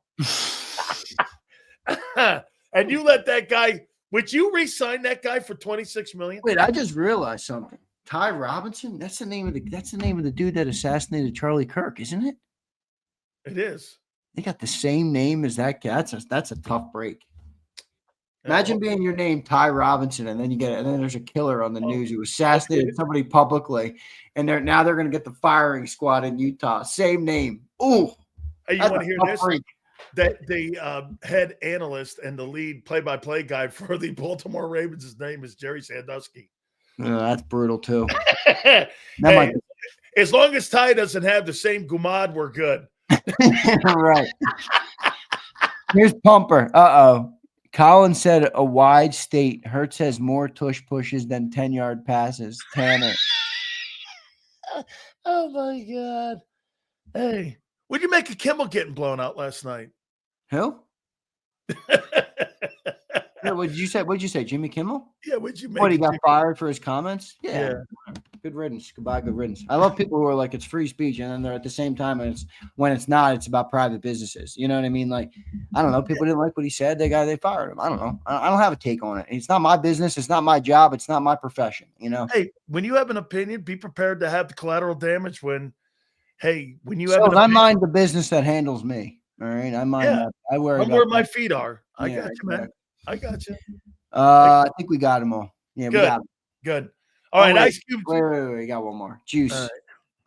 And you let that guy, would you re-sign that guy for $26 million? Wait, I just realized something. Ty Robinson, that's the name of the dude that assassinated Charlie Kirk, isn't it? It is. They got the same name as that guy. That's a tough break. Imagine being your name Ty Robinson, and then there's a killer on the news who assassinated somebody publicly, and they're going to get the firing squad in Utah. Same name. Ooh. Hey, you want to hear this? Break. That the head analyst and the lead play-by-play guy for the Baltimore Ravens, his name is Jerry Sandusky. That's brutal too. As long as Ty doesn't have the same Gumad, we're good. Right. Here's Pumper. Colin said a wide state. Hurts has more tush pushes than 10-yard passes. Tanner. Oh my God. Hey, what'd you make of Kimmel getting blown out last night? Who? What'd you say? Jimmy Kimmel? Yeah, what'd you make? What, he got fired for his comments? Yeah. Good riddance. Goodbye, good riddance. I love people who are like, it's free speech, and then they're at the same time, and when it's not, it's about private businesses. You know what I mean? Like, I don't know. People didn't like what he said. They fired him. I don't know. I don't have a take on it. It's not my business. It's not my job. It's not my profession. You know? Hey, when you have an opinion, be prepared to have the collateral damage when you have I mind the business that handles me. All right. I mind that. I worry about where my feet are. I got you, man. I got you. I think we got them all. Yeah, good. We got them. Good. All right, wait, Ice Cube. Wait. We got one more. Juice. Right.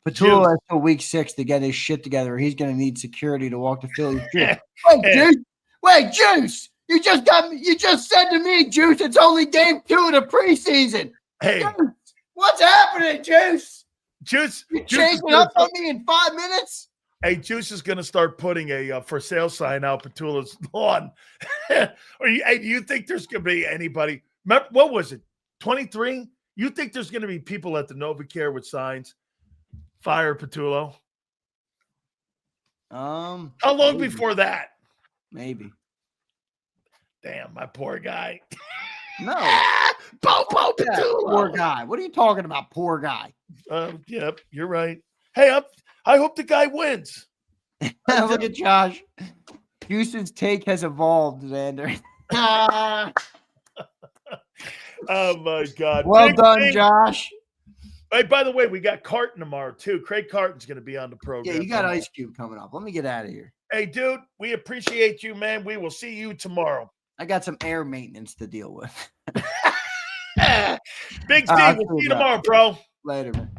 Patullo has till week 6 to get his shit together. He's going to need security to walk the Philly street. Wait, Juice. You just said to me, Juice, it's only game 2 of the preseason. Hey, Juice, what's happening, Juice? Juice, you changing up on me in 5 minutes? Hey, Juice is going to start putting a for sale sign out Patullo's lawn. Do you think there's going to be anybody? Remember, what was it? 23? You think there's going to be people at the NovaCare with signs? Fire Patullo. How long before that? Maybe. Damn, my poor guy. No. Popo Patullo. Poor guy. What are you talking about, poor guy? Yep, you're right. Hey, I hope the guy wins. Look at Josh. Houston's take has evolved, Zander. Oh, my God. Well done, Josh. Hey, by the way, we got Carton tomorrow, too. Craig Carton's going to be on the program. Yeah, you got Ice Cube coming up. Let me get out of here. Hey, dude, we appreciate you, man. We will see you tomorrow. I got some air maintenance to deal with. Big D, we'll see you tomorrow, bro. Later, man.